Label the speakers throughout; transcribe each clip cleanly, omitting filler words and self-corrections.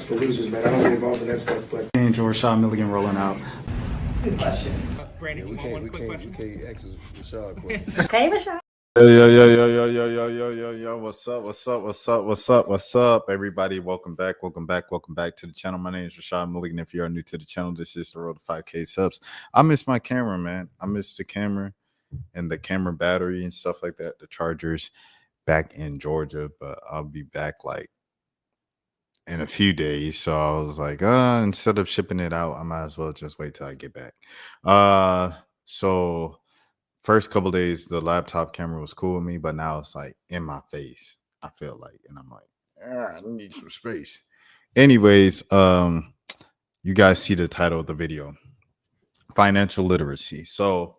Speaker 1: for losers, man. I don't get involved in that stuff, but.
Speaker 2: Angel Rashad Milligan rolling out.
Speaker 3: That's a good question.
Speaker 4: Brandon,
Speaker 5: we can't ask Rashad questions.
Speaker 3: Hey, Rashad.
Speaker 2: Yo, what's up, everybody? Welcome back to the channel. My name is Rashad Milligan. If you are new to the channel, this is the road to 5K subs. I miss my camera, man. I miss the camera and the camera battery and stuff like that. The chargers back in Georgia, but I'll be back like in a few days. So I was like, instead of shipping it out, I might as well just wait till I get back. So first couple days, the laptop camera was cool with me, but now it's like in my face, I feel like, and I'm like, I need some space. Anyways, you guys see the title of the video, financial literacy. So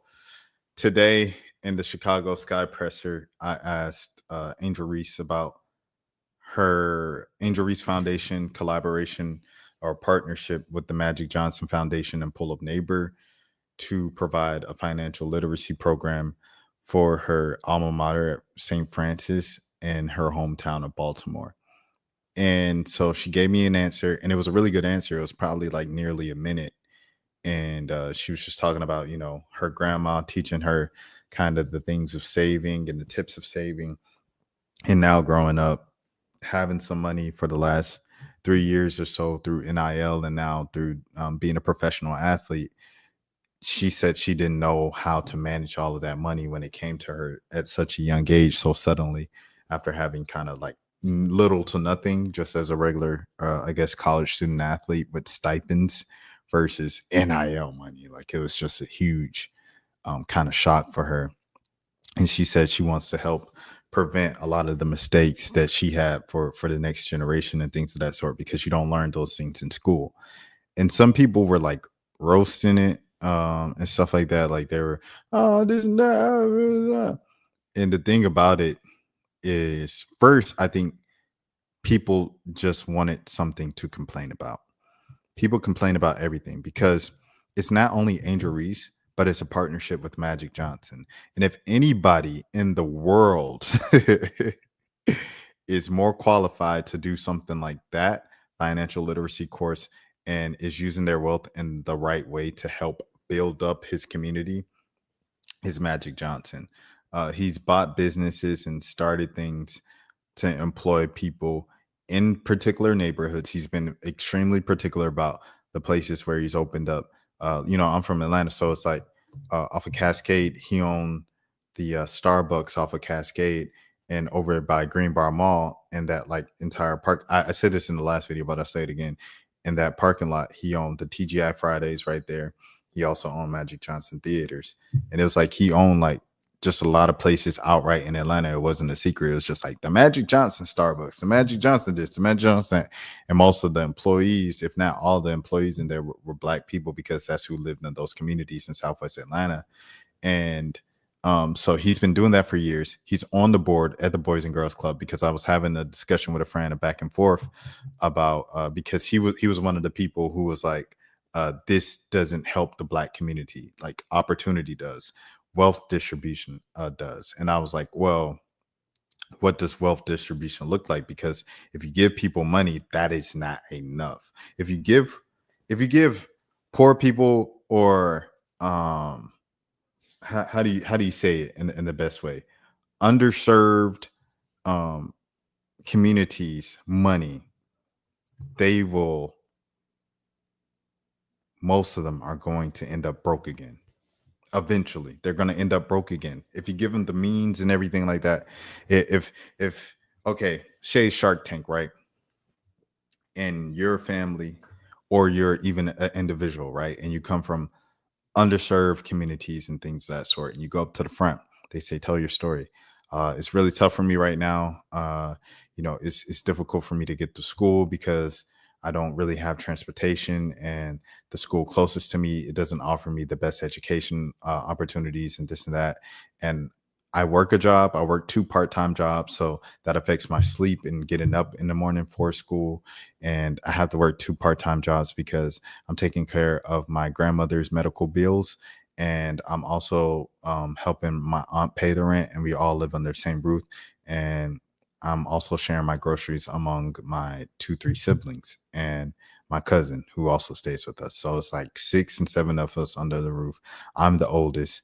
Speaker 2: today in the Chicago Sky Presser, I asked Angel Reese about her Angel Reese Foundation collaboration or partnership with the Magic Johnson Foundation and Pull Up Neighbor to provide a financial literacy program for her alma mater at St. Francis in her hometown of Baltimore. And so she gave me an answer, and it was a really good answer. It was probably like nearly a minute. And she was just talking about, you know, her grandma teaching her kind of the things of saving and the tips of saving. And now growing up, having some money for the last 3 years or so through NIL and now through being a professional athlete. She said she didn't know how to manage all of that money when it came to her at such a young age. So suddenly, after having kind of like little to nothing, just as a regular, I guess, college student athlete with stipends versus NIL money, like it was just a huge kind of shock for her. And she said she wants to help prevent a lot of the mistakes that she had for the next generation and things of that sort, because you don't learn those things in school. And some people were like roasting it and stuff like that. Like they were, this and that. And the thing about it is, first, I think people just wanted something to complain about. People complain about everything because it's not only Angel Reese, but it's a partnership with Magic Johnson. And if anybody in the world is more qualified to do something like that, financial literacy course, and is using their wealth in the right way to help build up his community, is Magic Johnson. He's bought businesses and started things to employ people in particular neighborhoods. He's been extremely particular about the places where he's opened up. You know, I'm from Atlanta, so it's like off of Cascade, he owned the Starbucks off of Cascade and over by Green Bar Mall, and that like entire park. I said this in the last video, but I'll say it again. In that parking lot, he owned the TGI Fridays right there. He also owned Magic Johnson Theaters. And it was like he owned like just a lot of places outright in Atlanta. It wasn't a secret. It was just like the Magic Johnson Starbucks, the Magic Johnson this, the Magic Johnson. And most of the employees, if not all the employees in there, were Black people, because that's who lived in those communities in Southwest Atlanta. And so he's been doing that for years. He's on the board at the Boys and Girls Club, because I was having a discussion with a friend, a back and forth about because he was one of the people who was like, this doesn't help the Black community, like opportunity does, wealth distribution does. And I was like, well, what does wealth distribution look like? Because if you give people money, that is not enough. If you give poor people, or how do you say it in the best way, underserved communities money, most of them are going to end up broke again. Eventually they're going to end up broke again if you give them the means and everything like that. If okay, say Shark Tank, right? And your family, or you're even an individual, right, and you come from underserved communities and things of that sort, and you go up to the front, they say, tell your story. It's really tough for me right now. You know, it's difficult for me to get to school because I don't really have transportation, and the school closest to me, it doesn't offer me the best education opportunities and this and that. And I work a job. I work 2 part-time jobs, so that affects my sleep and getting up in the morning for school. And I have to work 2 part-time jobs because I'm taking care of my grandmother's medical bills, and I'm also helping my aunt pay the rent, and we all live under the same roof. And I'm also sharing my groceries among my 2-3 siblings and my cousin who also stays with us. So it's like 6 and 7 of us under the roof. I'm the oldest,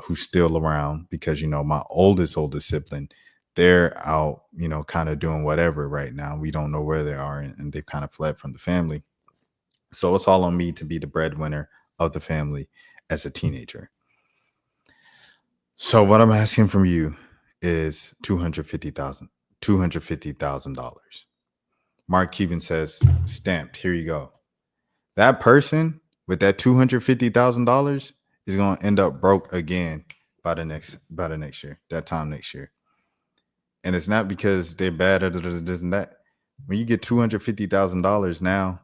Speaker 2: who's still around because my oldest sibling, they're out, kind of doing whatever right now. We don't know where they are, and they've kind of fled from the family. So it's all on me to be the breadwinner of the family as a teenager. So what I'm asking from you is $250,000. Mark Cuban says, stamped, here you go. That person with that $250,000 is going to end up broke again by the next year, that time next year. And it's not because they're bad or this and that. When you get $250,000 now,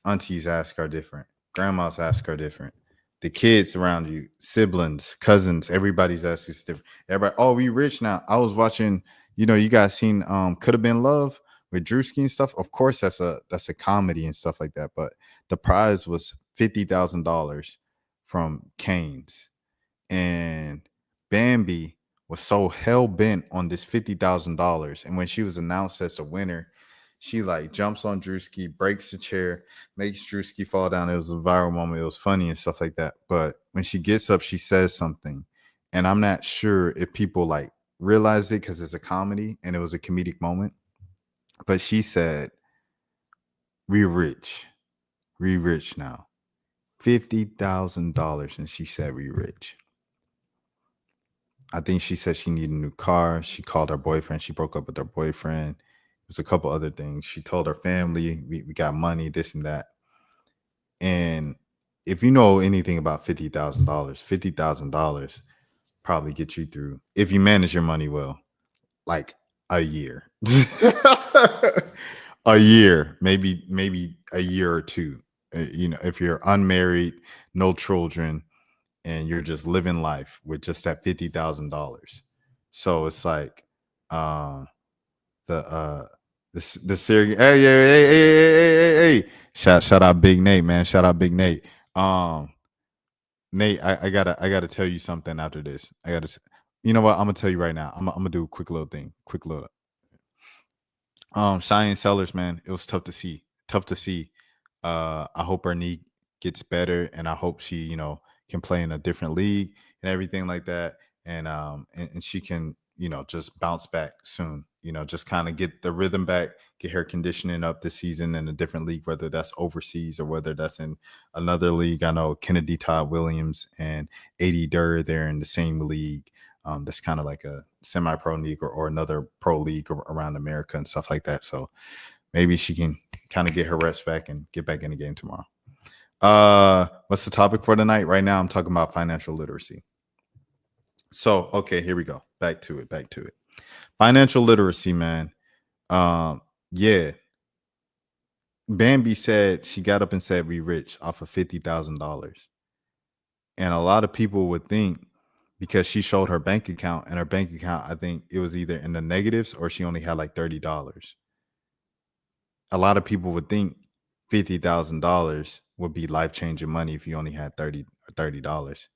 Speaker 2: aunties ask are different. Grandma's ask are different. The kids around you, siblings, cousins, everybody's ask is different. Everybody, oh, we rich now. I was watching, you guys seen Could Have Been Love with Drewski and stuff. Of course, that's a comedy and stuff like that. But the prize was $50,000 from Canes. And Bambi was so hell bent on this $50,000. And when she was announced as a winner, she like jumps on Drewski, breaks the chair, makes Drewski fall down. It was a viral moment. It was funny and stuff like that. But when she gets up, she says something. And I'm not sure if people like realize it because it's a comedy and it was a comedic moment. But she said, we rich now. $50,000. And she said, we rich. I think she said she needed a new car. She called her boyfriend. She broke up with her boyfriend. There's a couple other things. She told her family, we got money, this and that. And if you know anything about $50,000 probably get you through, if you manage your money well, like a year. A year, maybe a year or two. If you're unmarried, no children, and you're just living life with just that $50,000. So it's like the series. Hey. Shout out Big Nate, man. Shout out Big Nate. Nate, I gotta tell you something after this. You know what? I'm gonna tell you right now. I'm gonna do a quick little thing. Cheyenne Sellers, man, it was tough to see. I hope her knee gets better, and I hope she, can play in a different league and everything like that. And she can, just bounce back soon. Just kind of get the rhythm back, get her conditioning up this season in a different league, whether that's overseas or whether that's in another league. I know Kennedy Todd Williams and A.D. Durr, they're in the same league. That's kind of like a semi-pro league or another pro league around America and stuff like that. So maybe she can kind of get her reps back and get back in the game tomorrow. What's the topic for tonight? Right now, I'm talking about financial literacy. So, okay, here we go. Back to it. Financial literacy, man. Yeah. Bambi said, she got up and said, we rich off of $50,000. And a lot of people would think, because she showed her bank account, and her bank account, I think it was either in the negatives or she only had like $30. A lot of people would think $50,000 would be life-changing money if you only had $30.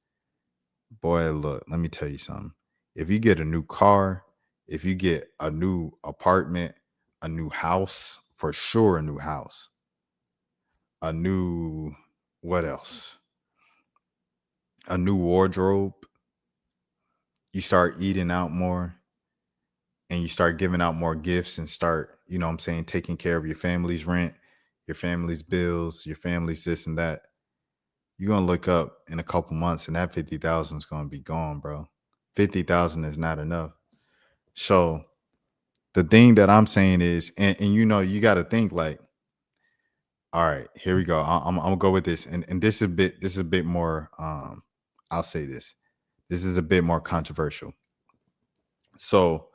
Speaker 2: Boy, look, let me tell you something. If you get a new car, if you get a new apartment, a new house, for sure a new house, a new, what else? A new wardrobe. You start eating out more and you start giving out more gifts and start, taking care of your family's rent, your family's bills, your family's this and that. You're going to look up in a couple months and that 50,000 is going to be gone, bro. 50,000 is not enough. So the thing that I'm saying is, and you got to think like, all right, here we go. I'm gonna go with this. And this is a bit more, I'll say this. This is a bit more controversial. So,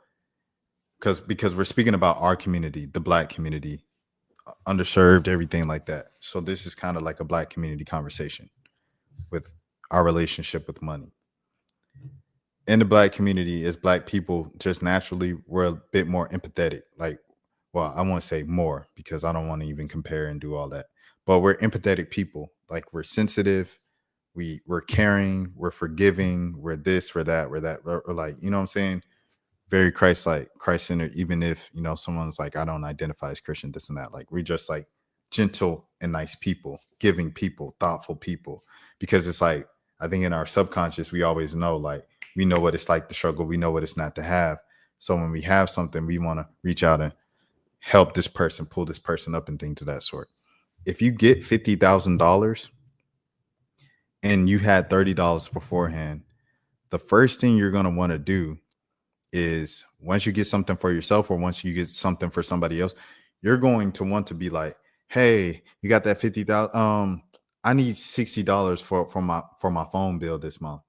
Speaker 2: because we're speaking about our community, the Black community, underserved, everything like that. So this is kind of like a Black community conversation with our relationship with money. In the Black community, as Black people, just naturally, we're a bit more empathetic. Like, well, I won't say more because I don't want to even compare and do all that. But we're empathetic people. Like, we're sensitive. We're caring. We're forgiving. We're this, we're that, we're like, you know what I'm saying? very Christ-like, Christ-centered, even if, you know, someone's like, I don't identify as Christian, this and that. Like, we're just like gentle and nice people, giving people, thoughtful people. Because it's like, I think in our subconscious, we always know, like, we know what it's like to struggle. We know what it's not to have. So when we have something, we want to reach out and help this person, pull this person up and things of that sort. If you get $50,000 and you had $30 beforehand, the first thing you're going to want to do is, once you get something for yourself or once you get something for somebody else, you're going to want to be like, hey, you got that 50,000. I need $60 for my phone bill this month.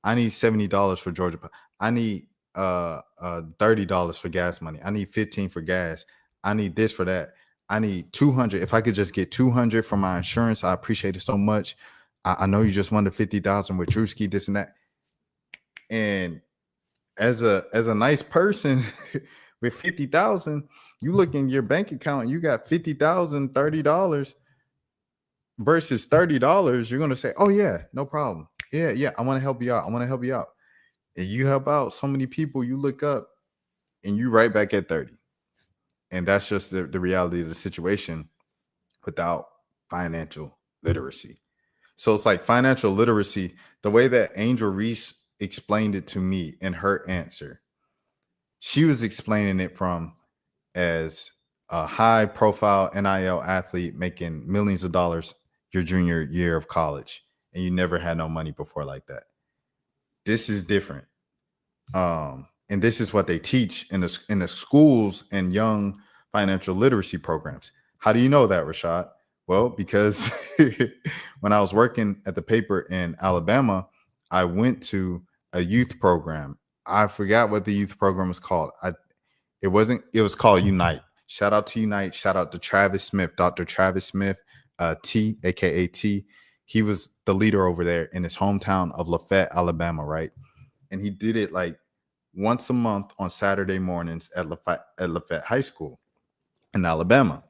Speaker 2: I need $70 for Georgia. I need $30 for gas money. I need 15 for gas. I need this for that. I need 200. If I could just get 200 for my insurance, I appreciate it so much. I know you just wanted 50,000 with Drewski, this and that. And as a nice person with 50,000, you look in your bank account and you got 50,000, $30 versus $30. You're gonna say, oh yeah, no problem. Yeah, I want to help you out. I want to help you out. And you help out so many people, you look up and you right back at 30. And that's just the reality of the situation without financial literacy. So it's like financial literacy, the way that Angel Reese explained it to me in her answer, she was explaining it from as a high profile NIL athlete making millions of dollars your junior year of college, and you never had no money before like that. This is different. And this is what they teach in the schools and young financial literacy programs. How do you know that, Rashad? Well, because when I was working at the paper in Alabama, I went to a youth program. I forgot what the youth program was called. It was called Unite. Shout out to Unite. Shout out to Travis Smith, Dr. Travis Smith, T, aka T. He was the leader over there in his hometown of Lafayette, Alabama, right? And he did it like once a month on Saturday mornings at Lafayette High School in Alabama.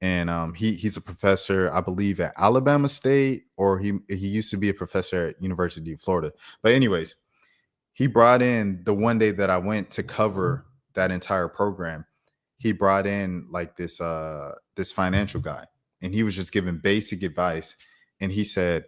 Speaker 2: And he's a professor, I believe, at Alabama State, or he used to be a professor at University of Florida. But anyways, he brought in, the one day that I went to cover that entire program, he brought in like this financial guy, and he was just giving basic advice. And he said,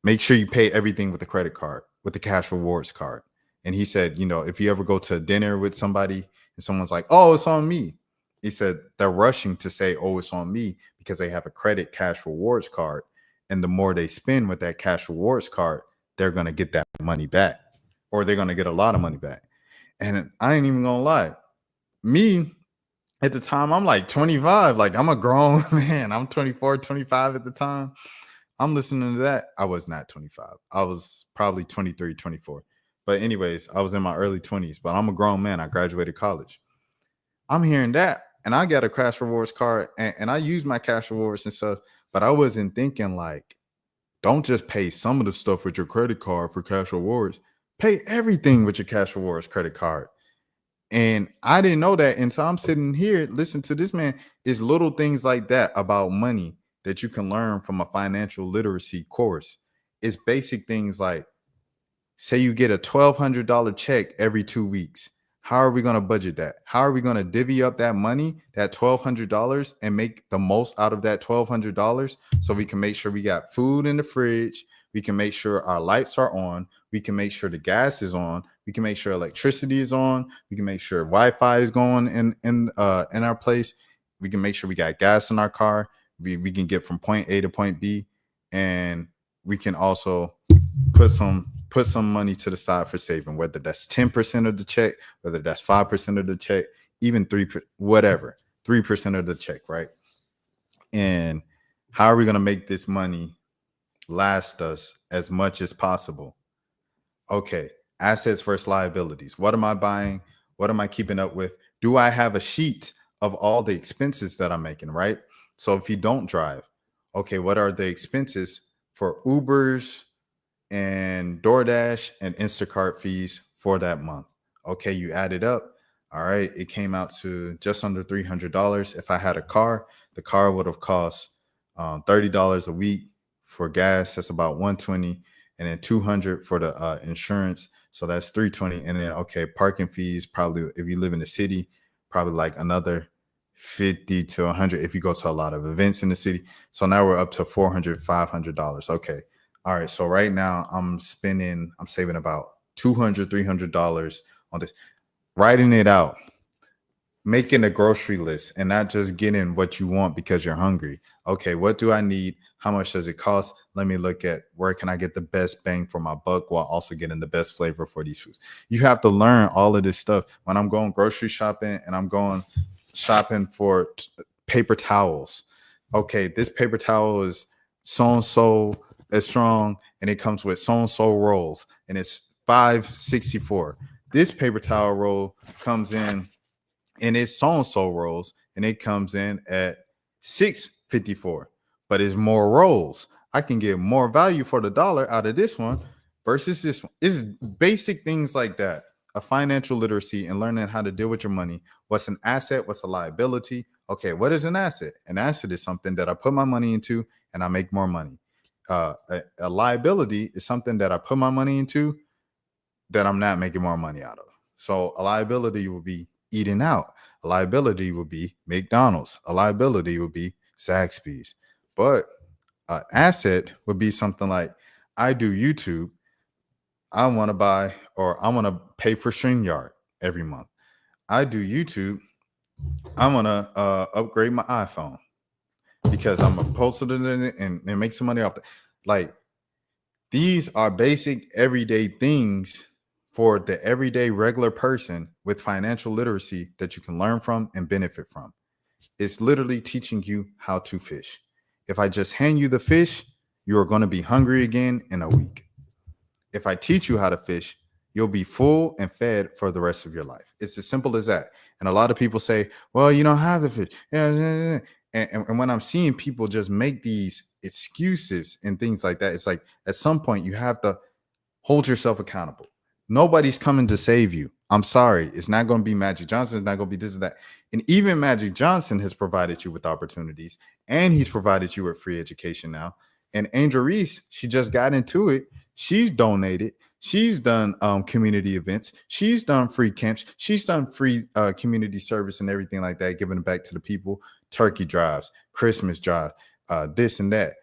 Speaker 2: make sure you pay everything with the credit card, with the cash rewards card. And he said, you know, if you ever go to dinner with somebody and someone's like, oh, it's on me, he said they're rushing to say, oh, it's on me, because they have a credit cash rewards card. And the more they spend with that cash rewards card, they're going to get that money back, or they're going to get a lot of money back. And I ain't even going to lie. Me, at the time, I'm like 25. Like, I'm a grown man. I'm 24, 25 at the time. I'm listening to that. I was not 25. I was probably 23, 24. But anyways, I was in my early 20s, but I'm a grown man. I graduated college. I'm hearing that, and I got a cash rewards card, and I use my cash rewards and stuff, but I wasn't thinking like, don't just pay some of the stuff with your credit card for cash rewards. Pay everything with your cash rewards credit card. And I didn't know that. And so I'm sitting here, listen to this man. It's little things like that about money that you can learn from a financial literacy course. It's basic things like, say you get a $1,200 check every 2 weeks. How are we going to budget that? How are we going to divvy up that money, that $1,200, and make the most out of that $1,200 so we can make sure we got food in the fridge? We can make sure our lights are on. We can make sure the gas is on. We can make sure electricity is on. We can make sure Wi-Fi is going in our place. We can make sure we got gas in our car. We can get from point A to point B, and we can also put some money to the side for saving, whether that's 10% of the check, whether that's 5% of the check, even 3%, whatever, 3% of the check, right? And how are we going to make this money last us as much as possible? Okay, assets versus liabilities. What am I buying? What am I keeping up with? Do I have a sheet of all the expenses that I'm making, right? So if you don't drive, okay, what are the expenses for Ubers and DoorDash and Instacart fees for that month? Okay, you add it up. All right, it came out to just under $300. If I had a car, the car would have cost $30 a week for gas. That's about $120, and then $200 for the insurance. So that's 320. And then okay, parking fees probably if you live in the city, probably like another 50 to 100 if you go to a lot of events in the city. So now we're up to $400, $500. Okay. All right. So right now I'm saving about $200, $300 on this, writing it out, making a grocery list and not just getting what you want because you're hungry. Okay, what do I need? How much does it cost? Let me look at where can I get the best bang for my buck while also getting the best flavor for these foods. You have to learn all of this stuff. When I'm going grocery shopping and I'm going shopping for paper towels. Okay, this paper towel is so as strong and it comes with so rolls and it's $5.64. This paper towel roll comes in and it's so rolls and it comes in at $6.54, but it's more rolls. I can get more value for the dollar out of this one versus this one. It's basic things like that. A financial literacy and learning how to deal with your money. What's an asset? What's a liability? Okay, what is an asset? An asset is something that I put my money into and I make more money. A liability is something that I put my money into that I'm not making more money out of. So a liability will be eating out. A liability would be McDonald's. A liability would be Zaxby's. But an asset would be something like I do YouTube. I want to buy or I want to pay for StreamYard every month. I do YouTube. I want to upgrade my iPhone because I'm going to post it and make some money off it. Like these are basic everyday things for the everyday regular person with financial literacy that you can learn from and benefit from. It's literally teaching you how to fish. If I just hand you the fish, you are going to be hungry again in a week. If I teach you how to fish, you'll be full and fed for the rest of your life. It's as simple as that. And a lot of people say, well, you don't have the fish. And when I'm seeing people just make these excuses and things like that, it's like at some point you have to hold yourself accountable. Nobody's coming to save you. I'm sorry. It's not going to be Magic Johnson. It's not going to be this and that. And even Magic Johnson has provided you with opportunities and he's provided you with free education now. And Angel Reese, she just got into it. She's donated. She's done community events. She's done free camps. She's done free community service and everything like that, giving it back to the people. Turkey drives, Christmas drive, this and that.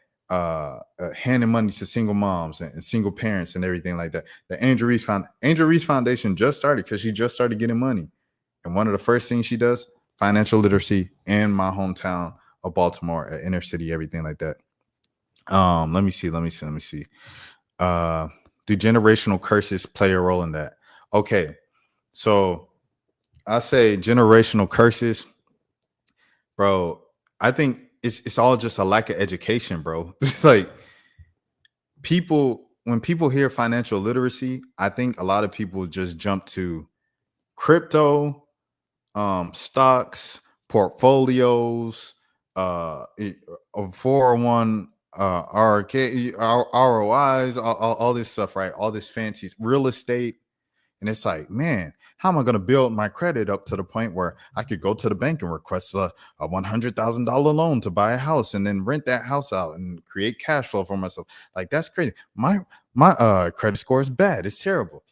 Speaker 2: Handing money to single moms and single parents and everything like that. The Angel Reese Foundation just started because she just started getting money. And one of the first things she does, financial literacy in my hometown of Baltimore, at inner city, everything like that. Let me see. Do generational curses play a role in that? Okay. So I say generational curses, bro. I think it's all just a lack of education, bro. It's like when people hear financial literacy, I think a lot of people just jump to crypto, stocks, portfolios, 401 ROIs, all this stuff, right? All this fancy real estate. And it's like, man, how am I going to build my credit up to the point where I could go to the bank and request a $100,000 loan to buy a house and then rent that house out and create cash flow for myself? Like, that's crazy. My credit score is bad. It's terrible.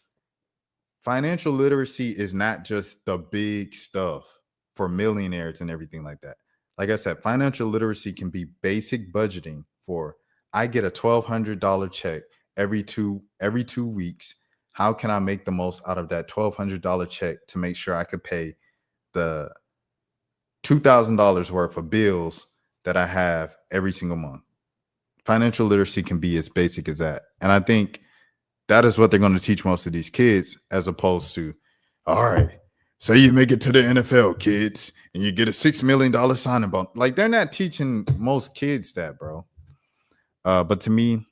Speaker 2: Financial literacy is not just the big stuff for millionaires and everything like that. Like I said, financial literacy can be basic budgeting for, I get a $1,200 check every two weeks. How can I make the most out of that $1,200 check to make sure I could pay the $2,000 worth of bills that I have every single month? Financial literacy can be as basic as that. And I think that is what they're going to teach most of these kids, as opposed to, all right, say you make it to the NFL, kids, and you get a $6 million signing bonus. Like, they're not teaching most kids that, bro. But to me,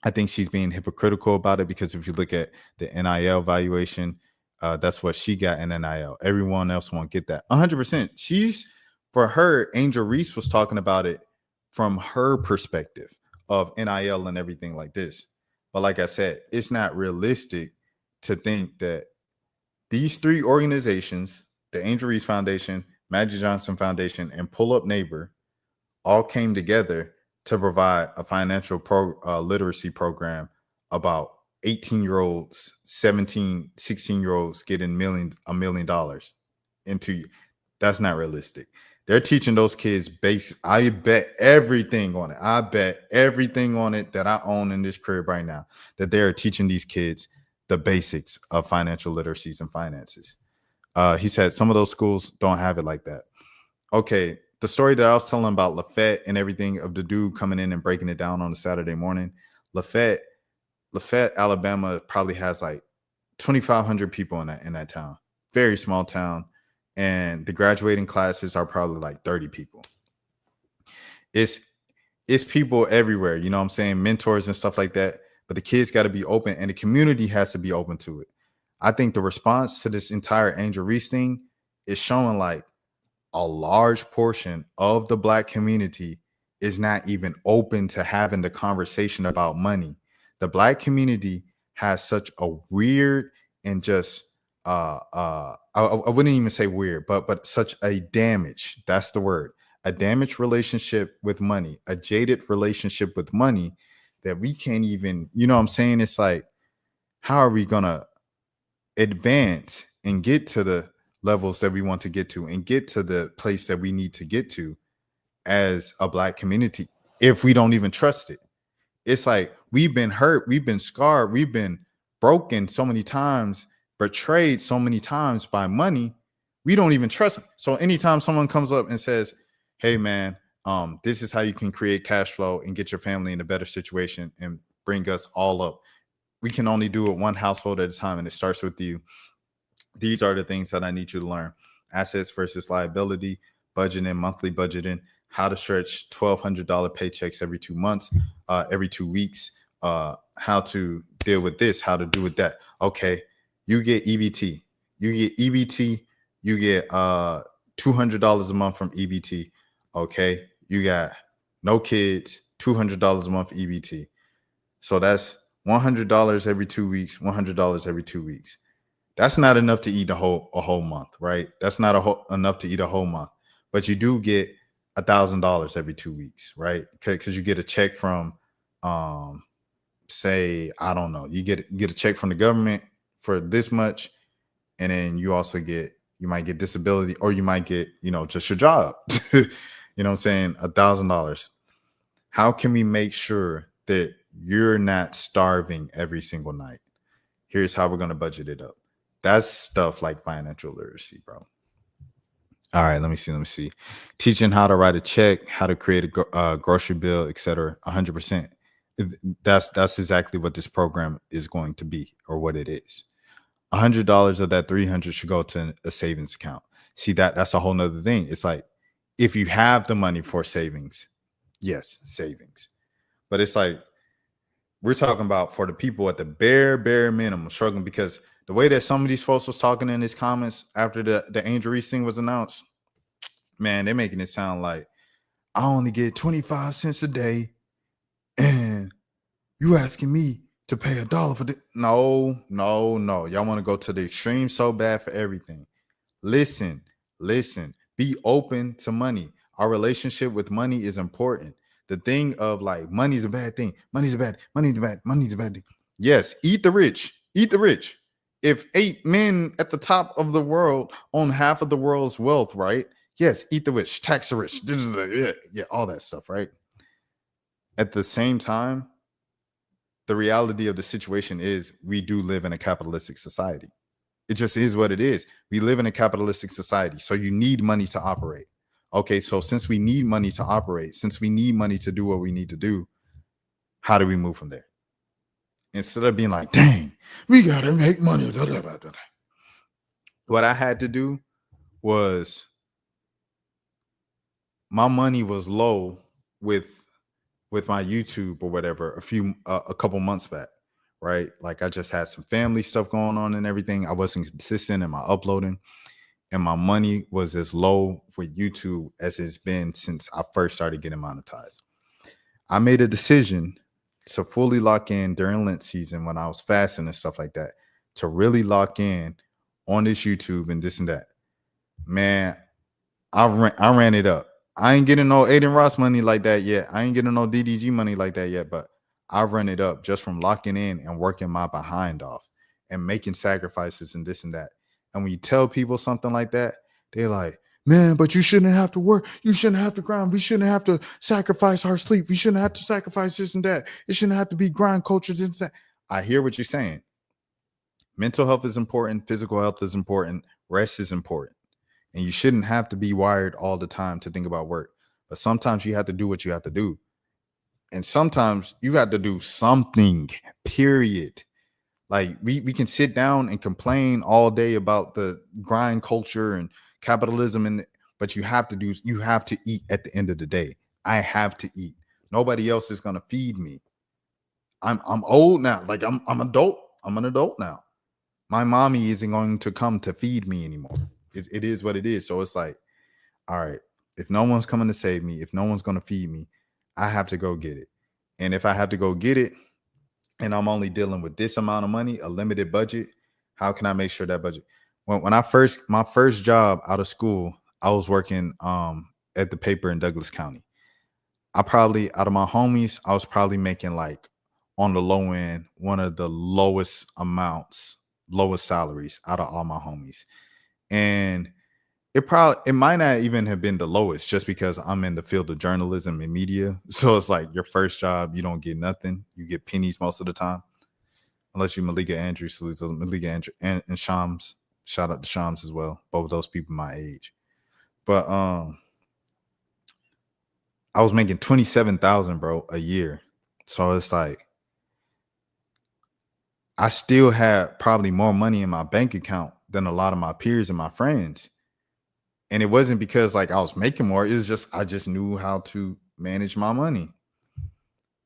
Speaker 2: I think she's being hypocritical about it, because if you look at the NIL valuation, that's what she got in NIL. Everyone else won't get that. 100%. For her, Angel Reese was talking about it from her perspective of NIL and everything like this. But like I said, it's not realistic to think that these three organizations, the Angel Reese Foundation, Magic Johnson Foundation, and Pull Up Neighbor, all came together to provide a financial literacy program about 18-year-olds, 17, 16-year-olds getting $1 million into. That's not realistic. They're teaching those kids base. I bet everything on it. I bet everything on it that I own in this crib right now, that they're teaching these kids the basics of financial literacies and finances. He said some of those schools don't have it like that. Okay, the story that I was telling about Lafayette and everything, of the dude coming in and breaking it down on a Saturday morning, Lafayette, Alabama probably has like 2,500 people in that town. Very small town. And the graduating classes are probably like 30 people. It's people everywhere, you know what I'm saying? Mentors and stuff like that. But the kids got to be open, and the community has to be open to it. I think the response to this entire Angel Reese thing is showing like a large portion of the Black community is not even open to having the conversation about money. The Black community has such a weird and just I wouldn't even say weird, but such a damaged, that's the word, a damaged relationship with money, a jaded relationship with money, that we can't even, you know what I'm saying? It's like, how are we gonna advance and get to the levels that we want to get to and get to the place that we need to get to as a Black community if we don't even trust it? It's like, we've been hurt, we've been scarred, we've been broken so many times, betrayed so many times by money, we don't even trust them. So anytime someone comes up and says, hey man, this is how you can create cash flow and get your family in a better situation and bring us all up, we can only do it one household at a time, and it starts with you. These are the things that I need you to learn: assets versus liability, budgeting, monthly budgeting, how to stretch $1,200 paychecks every 2 months, every 2 weeks, how to deal with this, how to do with that. Okay, you get EBT. You get $200 a month from EBT. Okay, you got no kids, $200 a month EBT. So that's $100 every 2 weeks, $100 every 2 weeks. That's not enough to eat a whole month, right? That's not enough to eat a whole month. But you do get $1,000 every 2 weeks, right? Because you get a check from, say, I don't know, you get a check from the government for this much, and then you also you might get disability, or you might get, just your job. You know what I'm saying? $1,000. How can we make sure that you're not starving every single night? Here's how we're going to budget it up. That's stuff like financial literacy, bro. All right, let me see. Teaching how to write a check, how to create a grocery bill, etc. 100%. That's exactly what this program is going to be, or what it is. $100 of that $300 should go to a savings account. See, that's a whole nother thing. It's like, if you have the money for savings, yes, savings. But it's like, we're talking about for the people at the bare minimum struggling, because the way that some of these folks was talking in his comments after the Angel Reese thing was announced, man, they're making it sound like I only get 25 cents a day, and you asking me to pay $1 for this. No. Y'all want to go to the extreme so bad for everything. Listen. Be open to money. Our relationship with money is important. The thing of like, money's a bad thing. Money's a bad thing. Yes, eat the rich. If 8 men at the top of the world own half of the world's wealth, right? Yes, eat the rich, tax the rich, yeah, all that stuff, right? At the same time, the reality of the situation is we do live in a capitalistic society. It just is what it is. We live in a capitalistic society, so you need money to operate. Okay, so since we need money to operate, since we need money to do what we need to do, how do we move from there? Instead of being like, dang, we got to make money. What I had to do was, my money was low with my YouTube or whatever a couple months back, right? Like, I just had some family stuff going on and everything. I wasn't consistent in my uploading, and my money was as low for YouTube as it's been since I first started getting monetized. I made a decision to fully lock in during Lent season, when I was fasting and stuff like that, to really lock in on this YouTube and this and that. Man, I ran it up. I ain't getting no Aiden Ross money like that yet. I ain't getting no DDG money like that yet, but I run it up just from locking in and working my behind off and making sacrifices and this and that. And when you tell people something like that, they're like, man, but you shouldn't have to work. You shouldn't have to grind. We shouldn't have to sacrifice our sleep. We shouldn't have to sacrifice this and that. It shouldn't have to be grind culture. This and that. I hear what you're saying. Mental health is important. Physical health is important. Rest is important. And you shouldn't have to be wired all the time to think about work. But sometimes you have to do what you have to do. And sometimes you got to do something, period. Like we can sit down and complain all day about the grind culture and capitalism, but you have to eat at the end of the day. I have to eat. Nobody else is gonna feed me. I'm old now. Like I'm adult. I'm an adult now. My mommy isn't going to come to feed me anymore. It is what it is. So it's like, all right, if no one's coming to save me, if no one's gonna feed me, I have to go get it. And if I have to go get it, and I'm only dealing with this amount of money, a limited budget, how can I make sure that budget? When my first job out of school, I was working at the paper in Douglas County. I probably, out of my homies, I was probably making like on the low end, one of the lowest salaries out of all my homies. And it might not even have been the lowest just because I'm in the field of journalism and media. So it's like your first job, you don't get nothing. You get pennies most of the time. Unless you're Malika Andrews, Malika Andrews and Shams. Shout out to Shams as well. Both of those people my age. But I was making $27,000, bro, a year. So it's like I still had probably more money in my bank account than a lot of my peers and my friends. And it wasn't because like I was making more. It was just I just knew how to manage my money.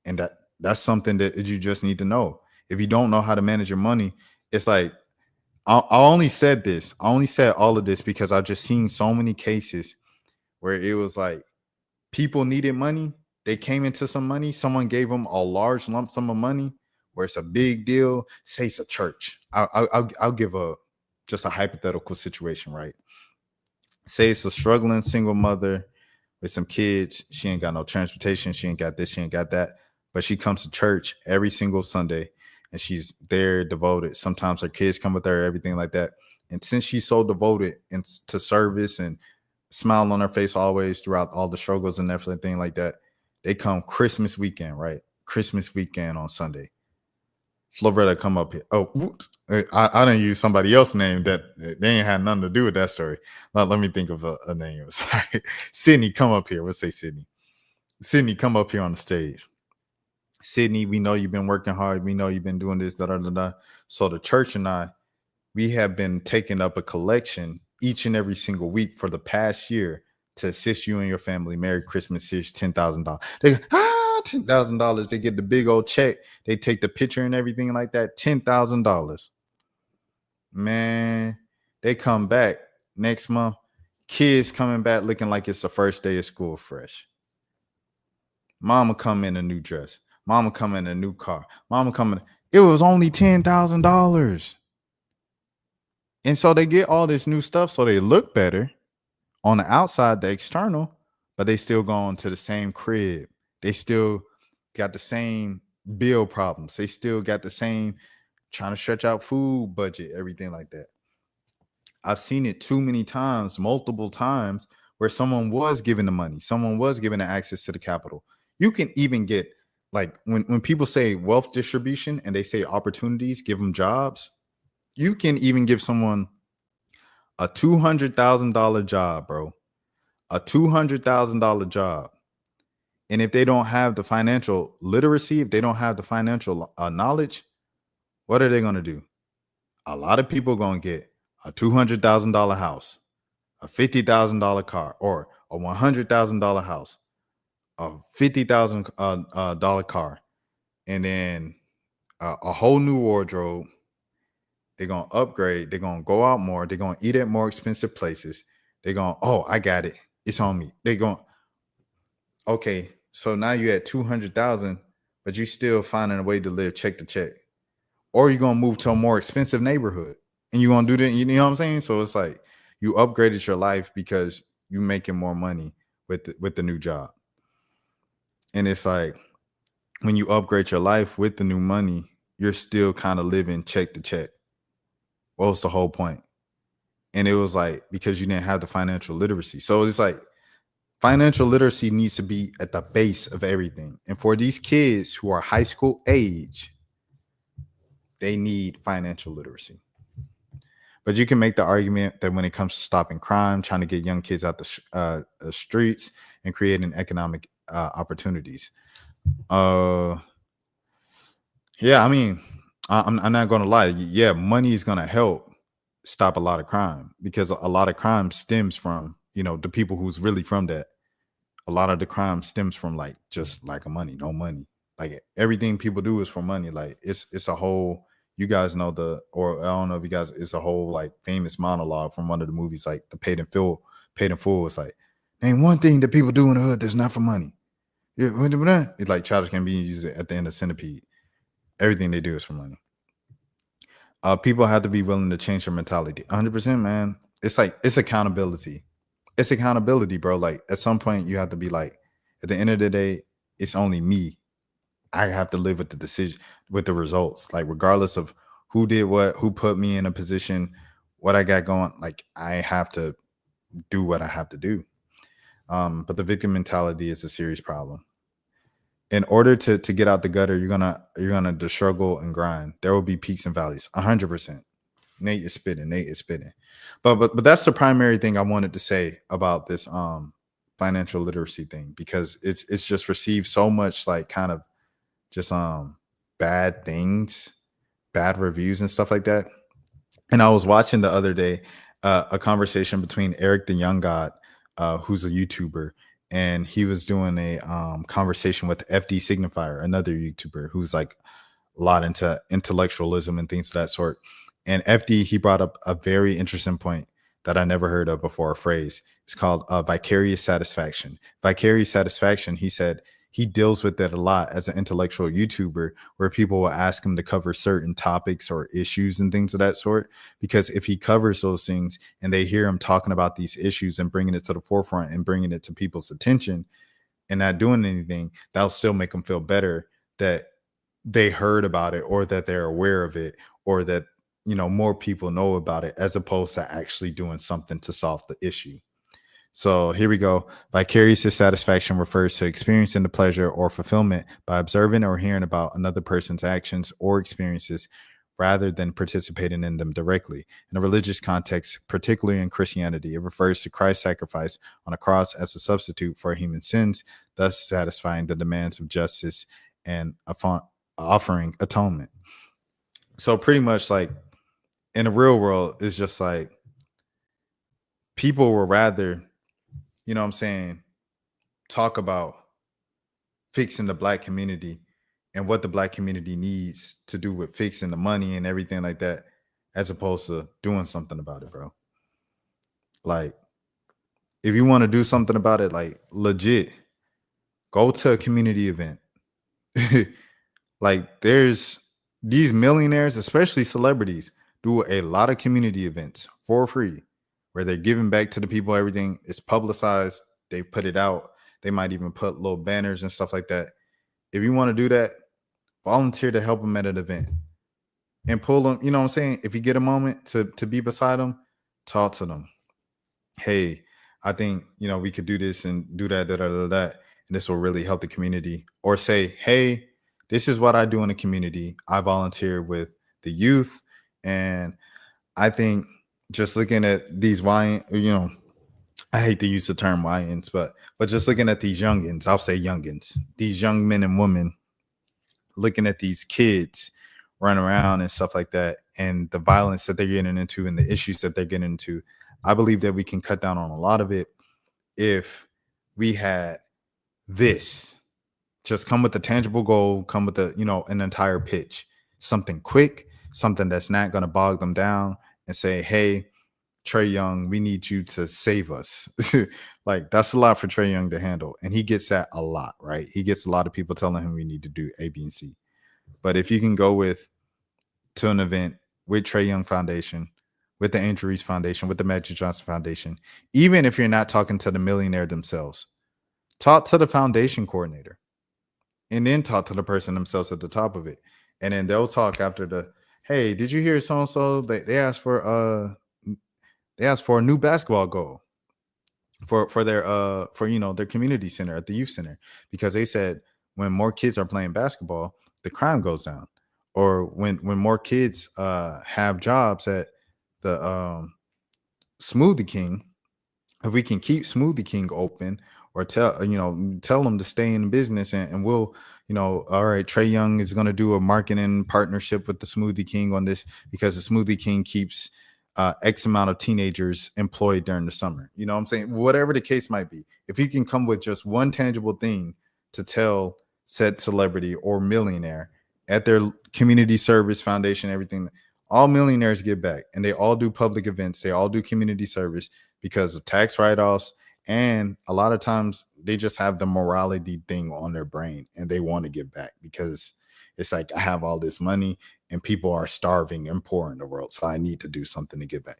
Speaker 2: And that's something that you just need to know. If you don't know how to manage your money, it's like I only said all of this because I've just seen so many cases where it was like people needed money. They came into some money. Someone gave them a large lump sum of money where it's a big deal. Say it's a church. I'll give just a hypothetical situation, right? Say it's a struggling single mother with some kids. She ain't got no transportation. She ain't got this. She ain't got that. But she comes to church every single Sunday and she's there devoted. Sometimes her kids come with her, everything like that. And since she's so devoted to service and smile on her face always throughout all the struggles and everything like that, they come Christmas weekend, right? Christmas weekend on Sunday. Floretta come up here. Oh, I didn't use somebody else's name that they ain't had nothing to do with that story. Let me think of a name. Sorry. Sydney, come up here. Let's say Sydney. Sydney, come up here on the stage. Sydney, we know you've been working hard. We know you've been doing this, da, da, da, da. So the church and I, we have been taking up a collection each and every single week for the past year to assist you and your family. Merry Christmas, here's $10,000. They go, $10,000. They get the big old check. They take the picture and everything like that. $10,000. Man, they come back next month. Kids coming back looking like it's the first day of school fresh. Mama come in a new dress. Mama come in a new car. Mama coming. It was only $10,000. And so they get all this new stuff so they look better on the outside, the external, but they still going to the same crib. They still got the same bill problems. They still got the same trying to stretch out food budget, everything like that. I've seen it too many times, multiple times, where someone was given the money. Someone was given the access to the capital. You can even get, like, when people say wealth distribution and they say opportunities, give them jobs. You can even give someone a $200,000 job, bro. A $200,000 job. And if they don't have the financial literacy, if they don't have the financial knowledge, what are they going to do? A lot of people are going to get a $200,000 house, a $50,000 car, or a $100,000 house, a $50,000 car, and then a whole new wardrobe. They're going to upgrade. They're going to go out more. They're going to eat at more expensive places. They're going, oh, I got it. It's on me. They're going, okay, so now you're at 200,000, but you still finding a way to live check to check. Or you're going to move to a more expensive neighborhood and you're going to do that. You know what I'm saying? So it's like you upgraded your life because you're making more money with the new job. And it's like, when you upgrade your life with the new money, you're still kind of living check to check. What was the whole point? And it was like, because you didn't have the financial literacy. So it's like financial literacy needs to be at the base of everything. And for these kids who are high school age, they need financial literacy. But you can make the argument that when it comes to stopping crime, trying to get young kids out the streets and creating economic opportunities. Yeah, I mean, I'm not going to lie. Yeah, money is going to help stop a lot of crime, because a lot of crime stems from, the people who's really from that. A lot of the crime stems from like just lack of money, no money. Like everything people do is for money. Like it's a whole, you guys know or I don't know if you guys, it's a whole like famous monologue from one of the movies, like the Paid in Full. Paid in Full is like, name one thing that people do in the hood that's not for money. Yeah, it's like Childish Gambino uses it at the end of Centipede. Everything they do is for money. People have to be willing to change their mentality. 100%, man. It's like, it's accountability. It's accountability, bro. Like at some point you have to be like, at the end of the day, it's only me. I have to live with the decision, with the results. Like regardless of who did what, who put me in a position, what I got going, like I have to do what I have to do. But the victim mentality is a serious problem. In order to get out the gutter, you're gonna struggle and grind. There will be peaks and valleys. 100%. Nate is spitting. But that's the primary thing I wanted to say about this financial literacy thing, because it's just received so much like kind of just bad things, bad reviews and stuff like that. And I was watching the other day a conversation between Eric the Young God, who's a YouTuber, and he was doing a conversation with FD Signifier, another YouTuber who's like a lot into intellectualism and things of that sort. And FD, he brought up a very interesting point that I never heard of before, a phrase. It's called vicarious satisfaction. Vicarious satisfaction, he said, he deals with it a lot as an intellectual YouTuber, where people will ask him to cover certain topics or issues and things of that sort. Because if he covers those things and they hear him talking about these issues and bringing it to the forefront and bringing it to people's attention and not doing anything, that'll still make them feel better that they heard about it, or that they're aware of it, or that, more people know about it, as opposed to actually doing something to solve the issue. So here we go. Vicarious satisfaction refers to experiencing the pleasure or fulfillment by observing or hearing about another person's actions or experiences rather than participating in them directly. In a religious context, particularly in Christianity, it refers to Christ's sacrifice on a cross as a substitute for human sins, thus satisfying the demands of justice and offering atonement. So pretty much like in the real world, it's just like people will rather, talk about fixing the Black community and what the Black community needs to do with fixing the money and everything like that, as opposed to doing something about it, bro. Like, if you want to do something about it, like legit, go to a community event. Like, there's these millionaires, especially celebrities, do a lot of community events for free, where they're giving back to the people. Everything is publicized. They put it out. They might even put little banners and stuff like that. If you want to do that, volunteer to help them at an event and pull them. You know what I'm saying? If you get a moment to be beside them, talk to them. Hey, I think, we could do this and do that, and this will really help the community. Or say, hey, this is what I do in the community. I volunteer with the youth, and I think just looking at these I hate to use the term YNs, but just looking at these youngins, I'll say youngins, these young men and women, looking at these kids run around and stuff like that, and the violence that they're getting into and the issues that they're getting into, I believe that we can cut down on a lot of it if we had this. Just come with a tangible goal, come with an entire pitch, something quick, something that's not going to bog them down, and say, hey, Trae Young, we need you to save us. Like, that's a lot for Trae Young to handle. And he gets that a lot, right? He gets a lot of people telling him we need to do A, B, and C. But if you can go to an event with Trae Young Foundation, with the Angel Reese Foundation, with the Magic Johnson Foundation, even if you're not talking to the millionaire themselves, talk to the foundation coordinator. and then talk to the person themselves at the top of it. And then they'll talk after the, hey, did you hear so and so? They asked for a new basketball goal for their their community center at the youth center, because they said when more kids are playing basketball, the crime goes down. Or when more kids have jobs at the Smoothie King, if we can keep Smoothie King open, or tell them to stay in business, and we'll, all right, Trey Young is going to do a marketing partnership with the Smoothie King on this, because the Smoothie King keeps X amount of teenagers employed during the summer. You know what I'm saying? Whatever the case might be, if you can come with just one tangible thing to tell said celebrity or millionaire at their community service foundation, everything, all millionaires get back, and they all do public events, they all do community service because of tax write-offs. And a lot of times they just have the morality thing on their brain, and they want to give back because it's like, I have all this money and people are starving and poor in the world, so I need to do something to give back.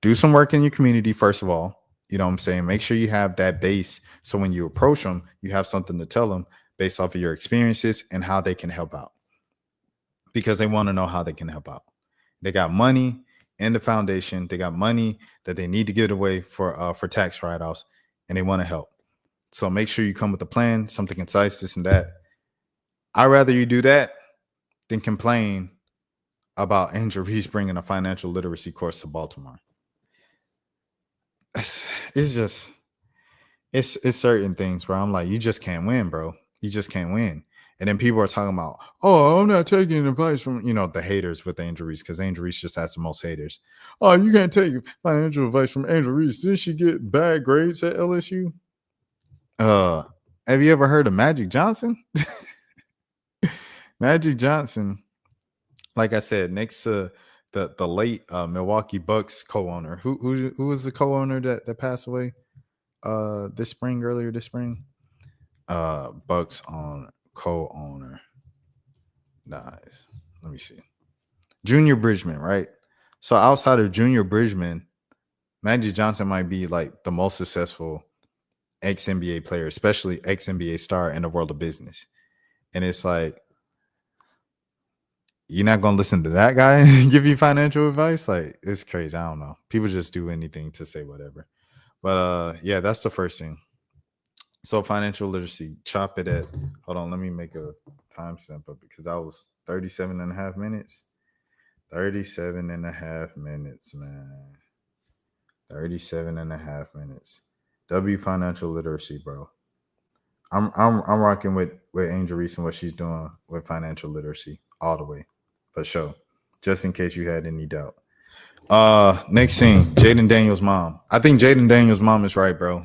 Speaker 2: Do some work in your community, first of all. You know what I'm saying? Make sure you have that base, so when you approach them, you have something to tell them based off of your experiences and how they can help out, because they want to know how they can help out. They got money in the foundation, they got money that they need to give away for tax write-offs, and they want to help. So make sure you come with a plan, something concise, this and that. I'd rather you do that than complain about Angel Reese bringing a financial literacy course to Baltimore. It's certain things where I'm like, you just can't win, bro. You just can't win. And then people are talking about, oh, I'm not taking advice from, the haters with Angel Reese, because Angel Reese just has the most haters. Oh, you can't take financial advice from Angel Reese. Didn't she get bad grades at LSU? Have you ever heard of Magic Johnson? Magic Johnson, like I said, next to the late Milwaukee Bucks co-owner. Who was the co-owner that passed away earlier this spring? Bucks on co-owner. Nice. Let me see. Junior Bridgman, right? So outside of Junior Bridgman, Magic Johnson might be like the most successful ex-NBA player, especially ex-NBA star in the world of business. And it's like, you're not going to listen to that guy and give you financial advice? Like, it's crazy. I don't know. People just do anything to say whatever. But yeah, that's the first thing. So financial literacy, chop it at, hold on, let me make a timestamp up, because that was 37 and a half minutes. 37 and a half minutes, man. 37 and a half minutes. W financial literacy, bro. I'm rocking with Angel Reese and what she's doing with financial literacy all the way, for sure. Just in case you had any doubt. Next thing, Jayden Daniels' mom. I think Jayden Daniels' mom is right, bro.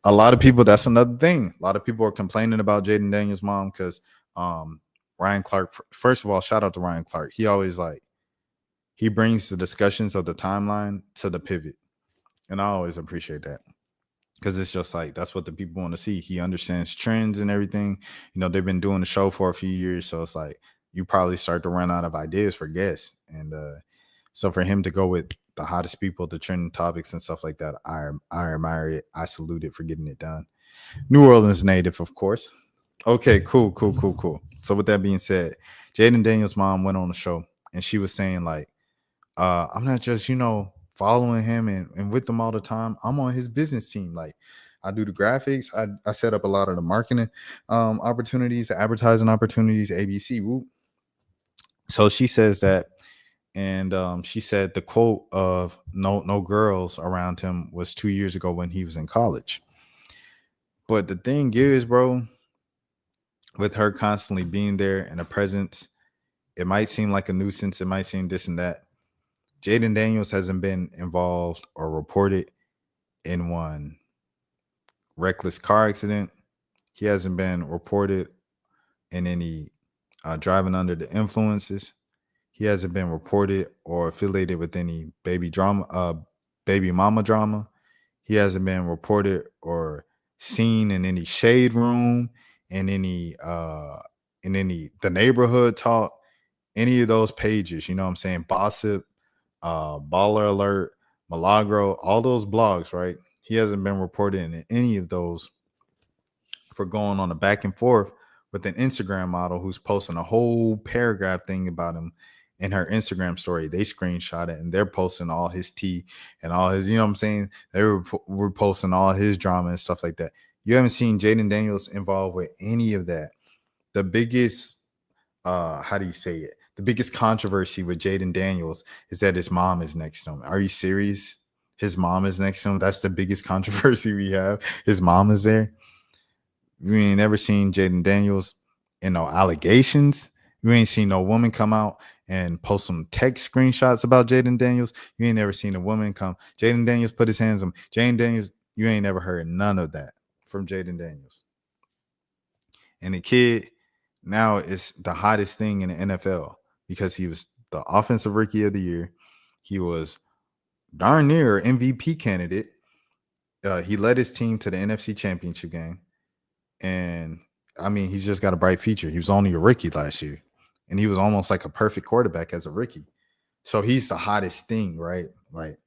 Speaker 2: A lot of people, that's another thing. A lot of people are complaining about Jayden Daniels' mom because Ryan Clark, first of all, shout out to Ryan Clark. He always he brings the discussions of the timeline to the pivot. And I always appreciate that, because it's just like, that's what the people want to see. He understands trends and everything. They've been doing the show for a few years, so it's like you probably start to run out of ideas for guests. And so for him to go with the hottest people, the trending topics and stuff like that, I admire it. I salute it for getting it done. New Orleans native, of course. Okay, cool. So with that being said, Jayden Daniels' mom went on the show, and she was saying I'm not just, following him and with him all the time. I'm on his business team. Like, I do the graphics. I set up a lot of the marketing opportunities, advertising opportunities, ABC. Whoop. So she says that, and she said the quote of no girls around him was 2 years ago when he was in college. But the thing is, bro, with her constantly being there and a presence, it might seem like a nuisance. It might seem this and that. Jayden Daniels hasn't been involved or reported in one reckless car accident. He hasn't been reported in any driving under the influences. He hasn't been reported or affiliated with any baby mama drama. He hasn't been reported or seen in any shade room, in any the neighborhood talk, any of those pages. You know what I'm saying? Gossip, Baller Alert, Milagro, all those blogs, right? He hasn't been reported in any of those for going on a back and forth with an Instagram model who's posting a whole paragraph thing about him in her Instagram story. They screenshot it and they're posting all his tea and all his, you know what I'm saying? They were posting all his drama and stuff like that. You haven't seen Jayden Daniels involved with any of that. The biggest, how do you say it? The biggest controversy with Jayden Daniels is that his mom is next to him. Are you serious? His mom is next to him. That's the biggest controversy we have. His mom is there. You ain't never seen Jayden Daniels in no allegations. You ain't seen no woman come out and post some text screenshots about Jayden Daniels. You ain't never seen a woman come. Jayden Daniels put his hands on Jayden Daniels. You ain't never heard none of that from Jayden Daniels. And the kid now is the hottest thing in the NFL because he was the offensive rookie of the year. He was darn near MVP candidate. He led his team to the NFC Championship game. And, I mean, he's just got a bright future. He was only a rookie last year. And he was almost like a perfect quarterback as a rookie. So he's the hottest thing, right? Like,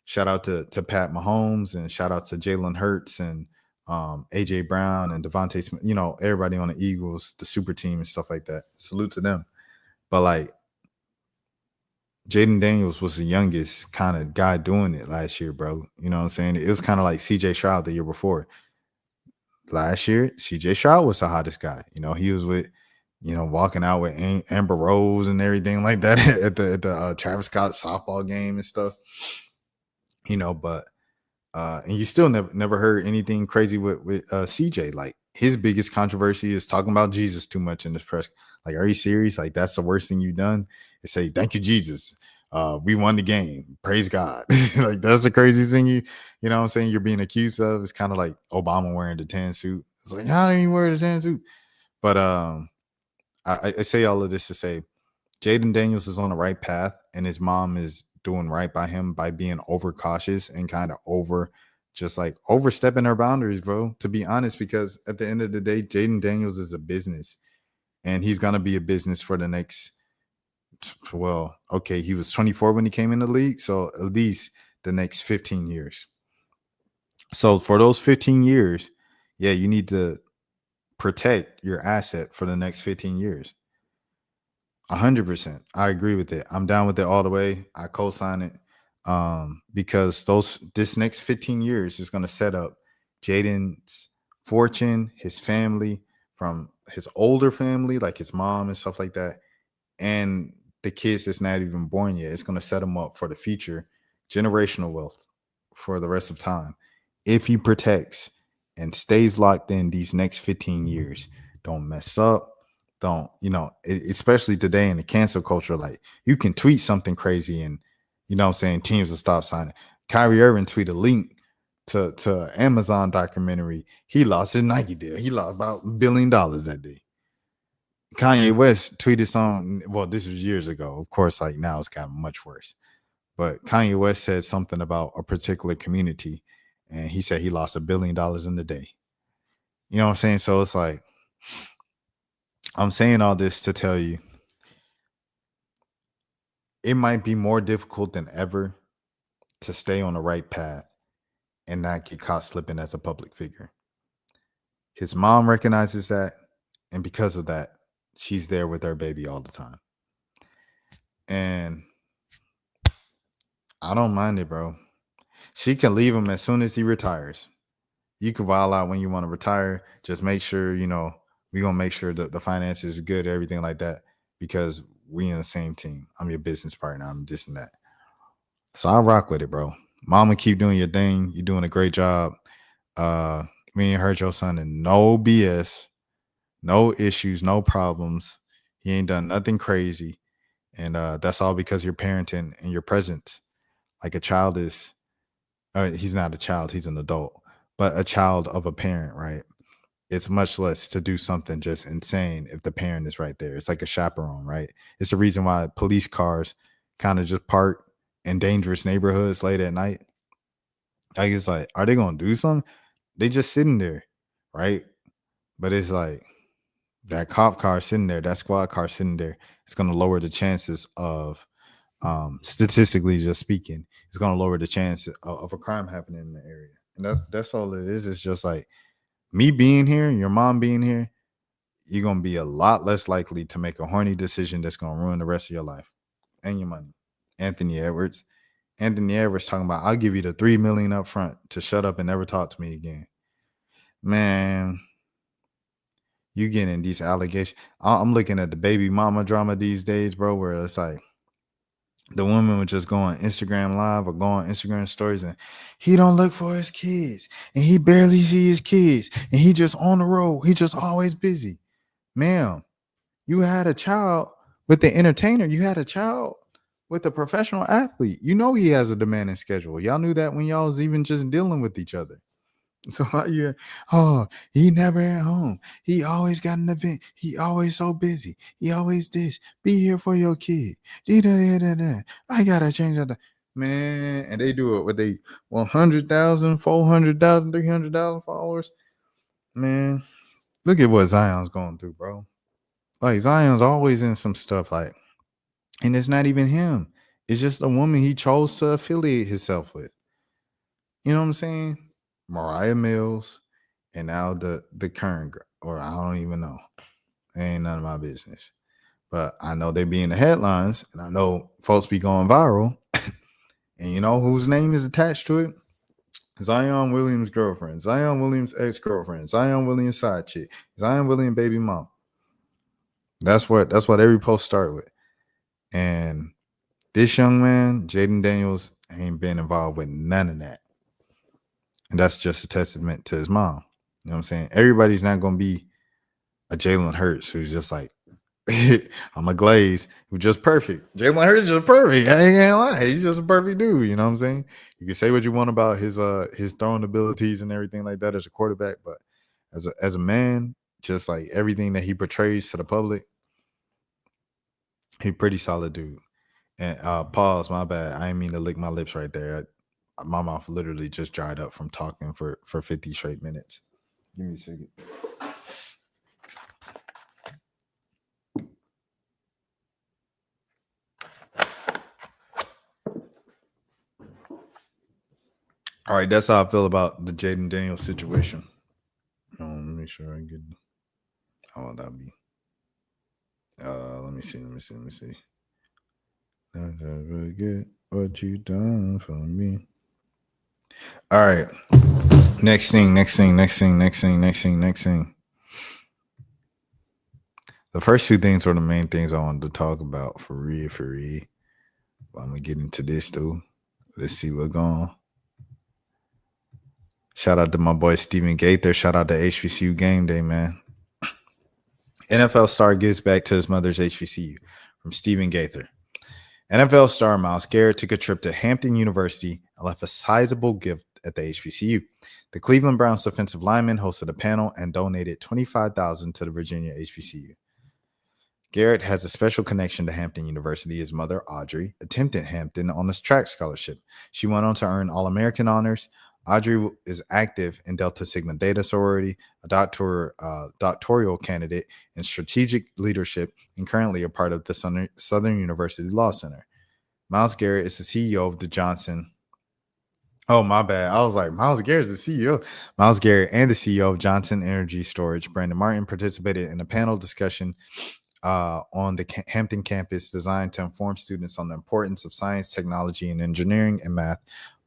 Speaker 2: shout out to Pat Mahomes and shout out to Jalen Hurts and AJ Brown and Devontae Smith, you know, everybody on the Eagles, the super team and stuff like that. Salute to them. But like Jayden Daniels was the youngest kind of guy doing it last year, bro. You know what I'm saying? It was kind of like CJ Stroud the year before. Last year, CJ Stroud was the hottest guy. You know, he was with, you know, walking out with Amber Rose and everything like that at the Travis Scott softball game and stuff. You know, but and you still never heard anything crazy with CJ. Like his biggest controversy is talking about Jesus too much in this press. Like, are you serious? Like that's the worst thing you've done is say, "Thank you, Jesus. We won the game. Praise God." Like that's the craziest thing you know what I'm saying, you're being accused of. It's kind of like Obama wearing the tan suit. It's like, how do you wear the tan suit? But I say all of this to say Jayden Daniels is on the right path and his mom is doing right by him by being overcautious and kind of overstepping her boundaries, bro, to be honest, because at the end of the day, Jayden Daniels is a business and he's going to be a business for the next, well, okay, he was 24 when he came in the league. So at least the next 15 years. So for those 15 years, yeah, you need to protect your asset for the next 15 years. 100%. I agree with it. I'm down with it all the way. I co-sign it because this next 15 years is going to set up Jayden's fortune, his family, from his older family, like his mom and stuff like that, and the kids that's not even born yet. It's going to set them up for the future, generational wealth for the rest of time. If he protects and stays locked in these next 15 years, don't mess up. Don't, you know, especially today in the cancel culture, like you can tweet something crazy and, you know what I'm saying, teams will stop signing. Kyrie Irving tweeted a link to Amazon documentary. He lost his Nike deal. He lost about $1 billion that day. Kanye West tweeted something, well, this was years ago. Of course, like now it's gotten much worse. But Kanye West said something about a particular community and he said he lost $1 billion in the day. You know what I'm saying? So it's like, I'm saying all this to tell you it might be more difficult than ever to stay on the right path and not get caught slipping as a public figure. His mom recognizes that, and because of that, she's there with her baby all the time. And I don't mind it, bro. She can leave him as soon as he retires. You can wild out when you want to retire. Just make sure, you know, we're going to make sure that the finances is good, everything like that, because we in the same team. I'm your business partner. I'm this and that. So I rock with it, bro. Mama, keep doing your thing. You're doing a great job. Me and hurt your son and no BS, no issues, no problems. He ain't done nothing crazy. And that's all because you're parenting and your presence. Like a child is, he's not a child, he's an adult, but a child of a parent, right? It's much less to do something just insane if the parent is right there. It's like a chaperone, right? It's the reason why police cars kind of just park in dangerous neighborhoods late at night. Like, it's like, are they going to do something? They just sitting there, right? But it's like that cop car sitting there, that squad car sitting there, it's going to lower the chances of, statistically just speaking, it's going to lower the chance of a crime happening in the area. And that's all it is. It's just like, Me being here, your mom being here, you're gonna be a lot less likely to make a horny decision that's gonna ruin the rest of your life and your money. Anthony Edwards. Anthony Edwards talking about, I'll give you the $3 million up front to shut up and never talk to me again. Man, you getting these allegations. I'm looking at the baby mama drama these days, bro, where it's like the woman would just go on Instagram Live or go on Instagram stories and he don't look for his kids and he barely see his kids and he just on the road. He just always busy. Ma'am, you had a child with the entertainer. You had a child with a professional athlete. You know he has a demanding schedule. Y'all knew that when y'all was even just dealing with each other. So yeah, oh, he never at home. He always got an event. He always so busy. He always this. Be here for your kid. I gotta change that. Man, and they do it with they 100,000, 400,000, 300,000 followers. Man, look at what Zion's going through, bro. Like Zion's always in some stuff like, and it's not even him. It's just a woman he chose to affiliate himself with. You know what I'm saying? Mariah Mills, and now the current girl, or I don't even know. It ain't none of my business. But I know they be in the headlines, and I know folks be going viral. And you know whose name is attached to it? Zion Williams' girlfriend, Zion Williams' ex-girlfriend, Zion Williams' side chick, Zion Williams' baby mom. That's what every post start with. And this young man, Jayden Daniels, ain't been involved with none of that. And that's just a testament to his mom. You know what I'm saying? Everybody's not going to be a Jalen Hurts who's just like, I'm a Glaze who's just perfect. Jalen Hurts is just perfect. I ain't gonna lie. He's just a perfect dude. You know what I'm saying? You can say what you want about his throwing abilities and everything like that as a quarterback, but as a man, just like everything that he portrays to the public, he pretty solid dude. And pause, my bad. I didn't mean to lick my lips right there. My mouth literally just dried up from talking for 50 straight minutes. Give me a second. All right, that's how I feel about the Jayden Daniels situation. Let me make sure I get. How will that be? Let me see. Never get what you done for me. All right. Next thing. The first two things were the main things I wanted to talk about for real. But I'm gonna get into this though. Let's see what's going on. Shout out to my boy Stephen Gaither. Shout out to HBCU Game Day, man. NFL star gives back to his mother's HBCU from Stephen Gaither. NFL star Myles Garrett took a trip to Hampton University and left a sizable gift at the HBCU. The Cleveland Browns defensive lineman hosted a panel and donated $25,000 to the Virginia HBCU. Garrett has a special connection to Hampton University. His mother, Audrey, attended Hampton on a track scholarship. She went on to earn All-American honors. Audrey is active in Delta Sigma Theta sorority, a doctoral candidate in strategic leadership, and currently a part of the Southern University Law Center. Myles Garrett is the CEO of the Johnson. Oh, my bad. I was like, Myles Garrett is the CEO. Myles Garrett and the CEO of Johnson Energy Storage, Brandon Martin, participated in a panel discussion on the Hampton campus designed to inform students on the importance of science, technology, and engineering and math,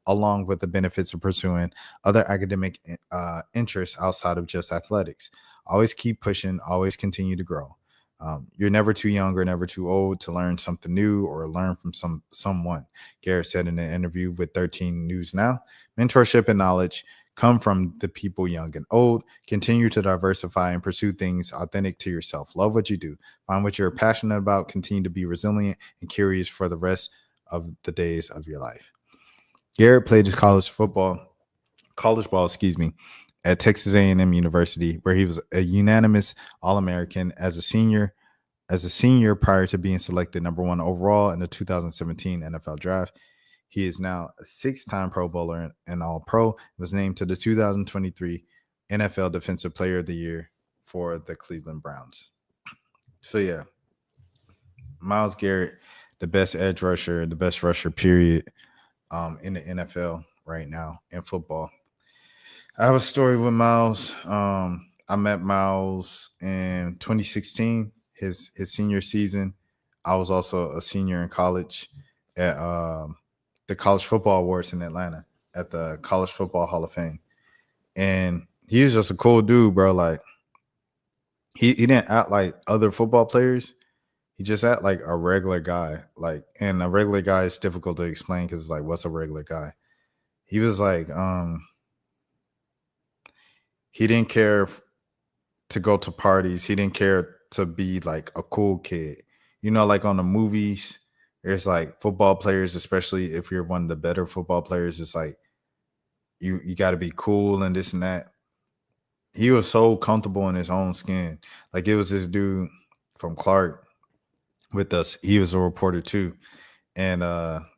Speaker 2: along with the benefits of pursuing other academic interests outside of just athletics. Always keep pushing, always continue to grow. You're never too young or never too old to learn something new or learn from someone, Garrett said in an interview with 13 News Now. Mentorship and knowledge come from the people young and old. Continue to diversify and pursue things authentic to yourself. Love what you do. Find what you're passionate about. Continue to be resilient and curious for the rest of the days of your life. Garrett played his college ball, at Texas A&M University, where he was a unanimous All-American as a senior prior to being selected number 1 overall in the 2017 NFL Draft. He is now a 6-time Pro Bowler and All-Pro. Was named to the 2023 NFL Defensive Player of the Year for the Cleveland Browns. So, yeah, Myles Garrett, the best edge rusher, the best rusher, period, in the NFL right now in football. I have a story with Myles. I met Myles in 2016, his senior season. I was also a senior in college at the College Football Awards in Atlanta at the College Football Hall of Fame, and he was just a cool dude, bro. Like he didn't act like other football players. He just act like a regular guy. Like, and a regular guy is difficult to explain because it's like, what's a regular guy? He was like, he didn't care to go to parties. He didn't care to be like a cool kid. You know, like on the movies, there's like football players, especially if you're one of the better football players, it's like you got to be cool and this and that. He was so comfortable in his own skin. Like it was this dude from Clark with us. He was a reporter too, and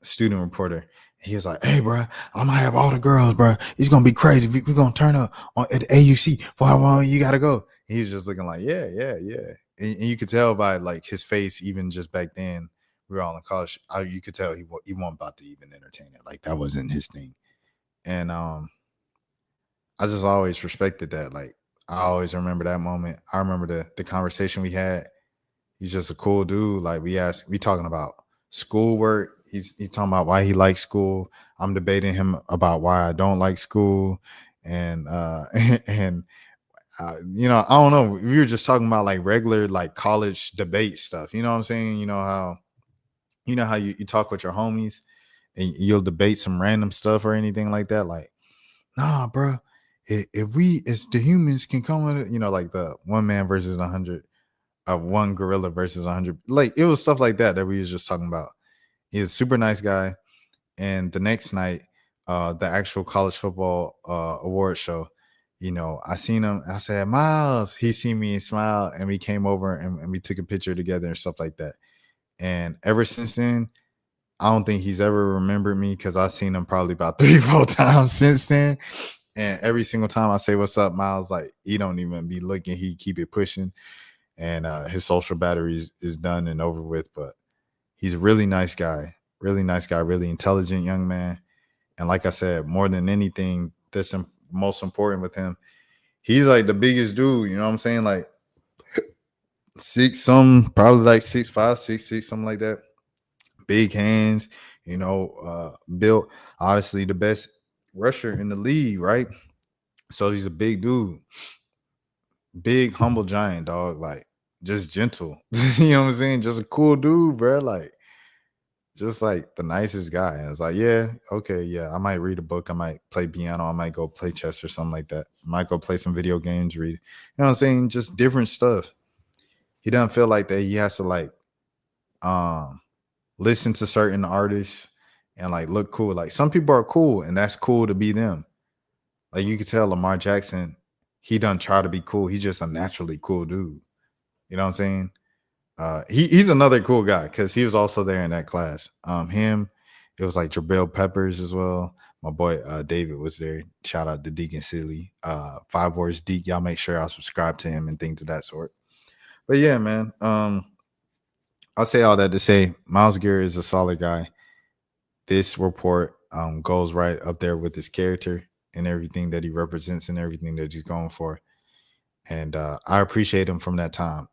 Speaker 2: student reporter. He was like, "Hey, bro, I'm gonna have all the girls, bro. It's gonna be crazy. We're gonna turn up at the AUC. Why you gotta go?" He was just looking like, "Yeah, yeah, yeah." And you could tell by like his face, even just back then, we were all in college. You could tell he wasn't about to even entertain it. Like that wasn't his thing. And I just always respected that. Like I always remember that moment. I remember the conversation we had. He's just a cool dude. Like we talking about schoolwork. He's talking about why he likes school. I'm debating him about why I don't like school. And and you know, I don't know. We were just talking about like regular like college debate stuff. You know what I'm saying? You know how you talk with your homies and you'll debate some random stuff or anything like that. Like, nah, bro. If we as the humans can come with it, you know, like the one man versus 100, one gorilla versus 100. Like it was stuff like that we was just talking about. He was a super nice guy. And the next night, the actual college football award show, you know, I seen him. I said, Myles. He seen me and smiled, and we came over and we took a picture together and stuff like that. And ever since then, I don't think he's ever remembered me because I've seen him probably about 3 or 4 times since then. And every single time I say what's up, Myles, like he don't even be looking. He keep it pushing, and his social battery is done and over with. But he's a really nice guy, really intelligent young man. And like I said, more than anything, that's most important with him. He's like the biggest dude. You know what I'm saying? Like 6 some, probably like 6'5", 6'6", something like that. Big hands. You know, built obviously the best rusher in the league, right? So he's a big dude, big humble giant, dog. Like just gentle. You know what I'm saying? Just a cool dude, bro. Like just like the nicest guy. And it's like, yeah, okay, yeah. I might read a book. I might play piano. I might go play chess or something like that. I might go play some video games, read. You know what I'm saying? Just different stuff. He doesn't feel like that. He has to like listen to certain artists and like look cool. Like some people are cool, and that's cool to be them. Like you could tell Lamar Jackson, he doesn't try to be cool. He's just a naturally cool dude. You know what I'm saying? He's another cool guy because he was also there in that class. It was like Jabril Peppers as well. My boy David was there. Shout out to Deacon Silly. 5 Words Deek. Y'all make sure I subscribe to him and things of that sort. But yeah, man. I'll say all that to say Myles Garrett is a solid guy. This report goes right up there with his character and everything that he represents and everything that he's going for. And I appreciate him from that time.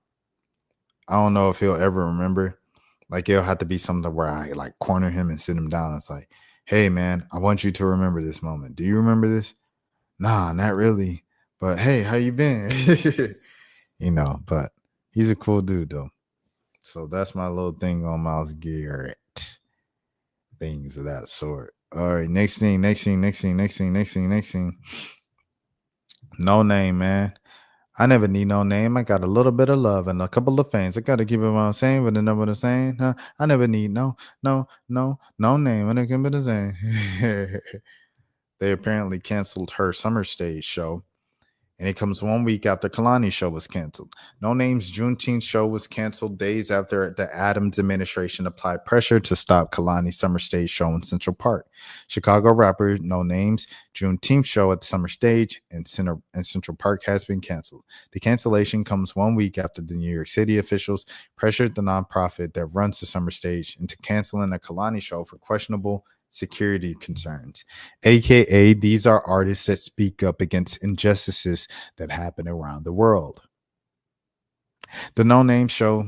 Speaker 2: I don't know if he'll ever remember. Like it'll have to be something where I like corner him and sit him down. It's like, hey man, I want you to remember this moment. Do you remember this? Nah, not really. But hey, how you been? You know, but he's a cool dude though. So that's my little thing on Myles Garrett. Things of that sort. All right, next thing. Noname, man. I never need no name. I got a little bit of love and a couple of fans. I gotta keep it what I'm saying, but the number the same. Huh? I never need no name. I never the same. They apparently canceled her summer stage show, and it comes 1 week after Kalani's show was canceled. Noname's Juneteenth show was canceled days after the Adams administration applied pressure to stop Kalani's summer stage show in Central Park. Chicago rapper Noname's Juneteenth show at the summer stage in Central Park has been canceled. The cancellation comes 1 week after the New York City officials pressured the nonprofit that runs the summer stage into canceling a Kalani show for questionable security concerns, aka these are artists that speak up against injustices that happen around the world. The No Name show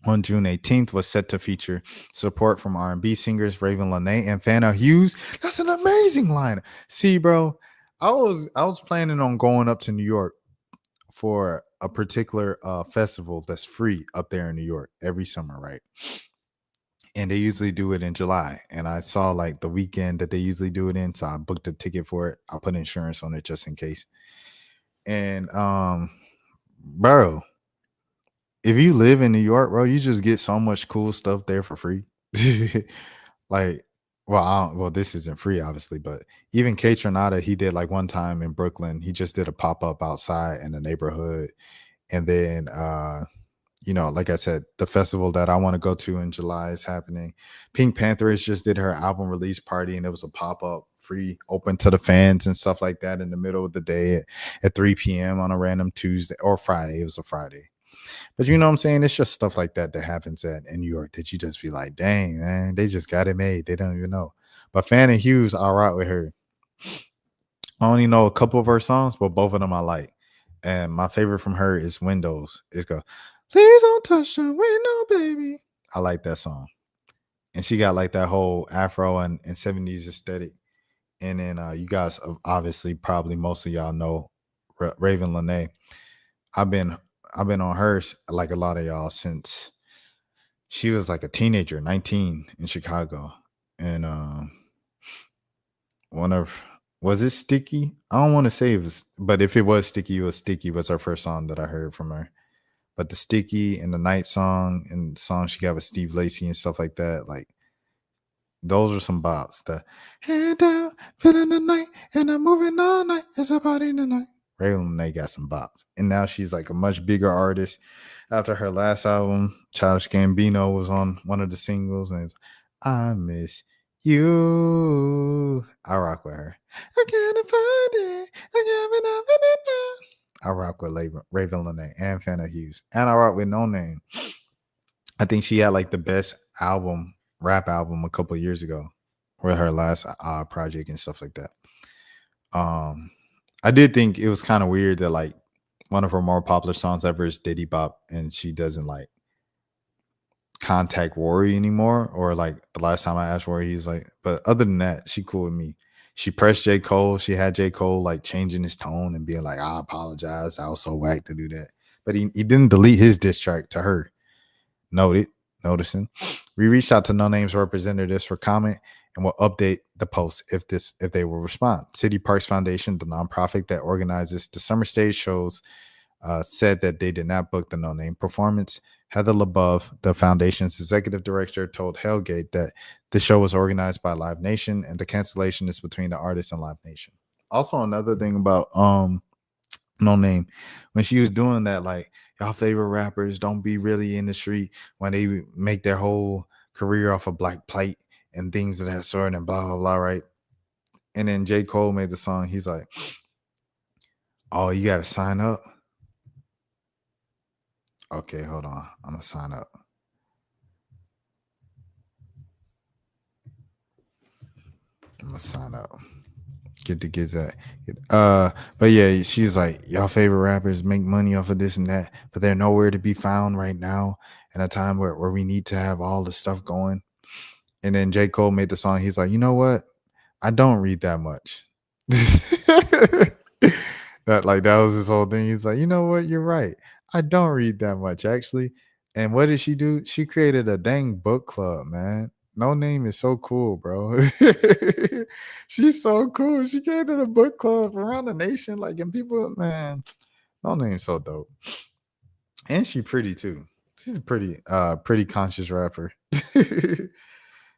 Speaker 2: on June 18th was set to feature support from R&B singers Raven Lene and Fana Hughes. That's an amazing lineup. See, bro, I was planning on going up to New York for a particular festival that's free up there in New York every summer, right? And they usually do it in July. And I saw like the weekend that they usually do it in, so I booked a ticket for it. I put insurance on it just in case. And bro, if you live in New York, bro, you just get so much cool stuff there for free. Like, well, this isn't free, obviously, but even K Tronada, he did like one time in Brooklyn. He just did a pop up outside in the neighborhood, and then, like I said, the festival that I want to go to in July is happening. Pink Panthers just did her album release party, and it was a pop up, free, open to the fans and stuff like that in the middle of the day at 3 p.m. on a random Tuesday or Friday. It was a Friday. But you know what I'm saying? It's just stuff like that happens in New York that you just be like, dang, man, they just got it made. They don't even know. But Fana Hughes, all right with her. I only know a couple of her songs, but both of them I like. And my favorite from her is Windows. It's go, please don't touch the window, baby. I like that song. And she got like that whole Afro and 70s aesthetic. And then you guys obviously probably most of y'all know Raven Lene. I've been on her like a lot of y'all since she was like a teenager, 19 in Chicago. And was it Sticky? I don't want to say it was, but if it was Sticky, it was Sticky was her first song that I heard from her. But the Sticky and the Night song and the song she got with Steve Lacy and stuff like that, like those are some bops. The head down, feeling the night, and I'm moving all night. It's a party tonight. Raven Lene got some bops. And now she's like a much bigger artist. After her last album, Childish Gambino was on one of the singles, and it's I Miss You. I rock with her. I can't find it. I rock with Raven Lene and Fana Hughes. And I rock with No Name. I think she had like the best rap album a couple of years ago with her last project and stuff like that. I did think it was kind of weird that like one of her more popular songs ever is Diddy Bop, and she doesn't like contact Rory anymore. Or like the last time I asked Rory, he's like, but other than that, she cool with me. She pressed J. Cole. She had J. Cole like changing his tone and being like, I apologize. I was so whack to do that. But he didn't delete his diss track to her. Noticing. We reached out to No Name's representatives for comment and will update the post if they will respond. City Parks Foundation, the nonprofit that organizes the summer stage shows, said that they did not book the No Name performance. Heather LaBeouf, the foundation's executive director, told Hellgate that the show was organized by Live Nation and the cancellation is between the artist and Live Nation. Also, another thing about No Name, when she was doing that, like, y'all favorite rappers don't be really in the street when they make their whole career off of black plight and things of that sort and blah, blah, blah, right? And then J. Cole made the song. He's like, oh, you got to sign up? Okay, hold on. I'm going to sign up. I'm going to sign up. Get the kids that. But yeah, she's like, y'all favorite rappers make money off of this and that, but they're nowhere to be found right now in a time where we need to have all the stuff going. And then J. Cole made the song. He's like, you know what? I don't read that much. That was his whole thing. He's like, you know what? You're right. I don't read that much, actually. And what did she do? She created a dang book club, man. No Name is so cool, bro. She's so cool. She created a book club around the nation. Like, and people, man, No Name's so dope. And she pretty too. She's a pretty conscious rapper.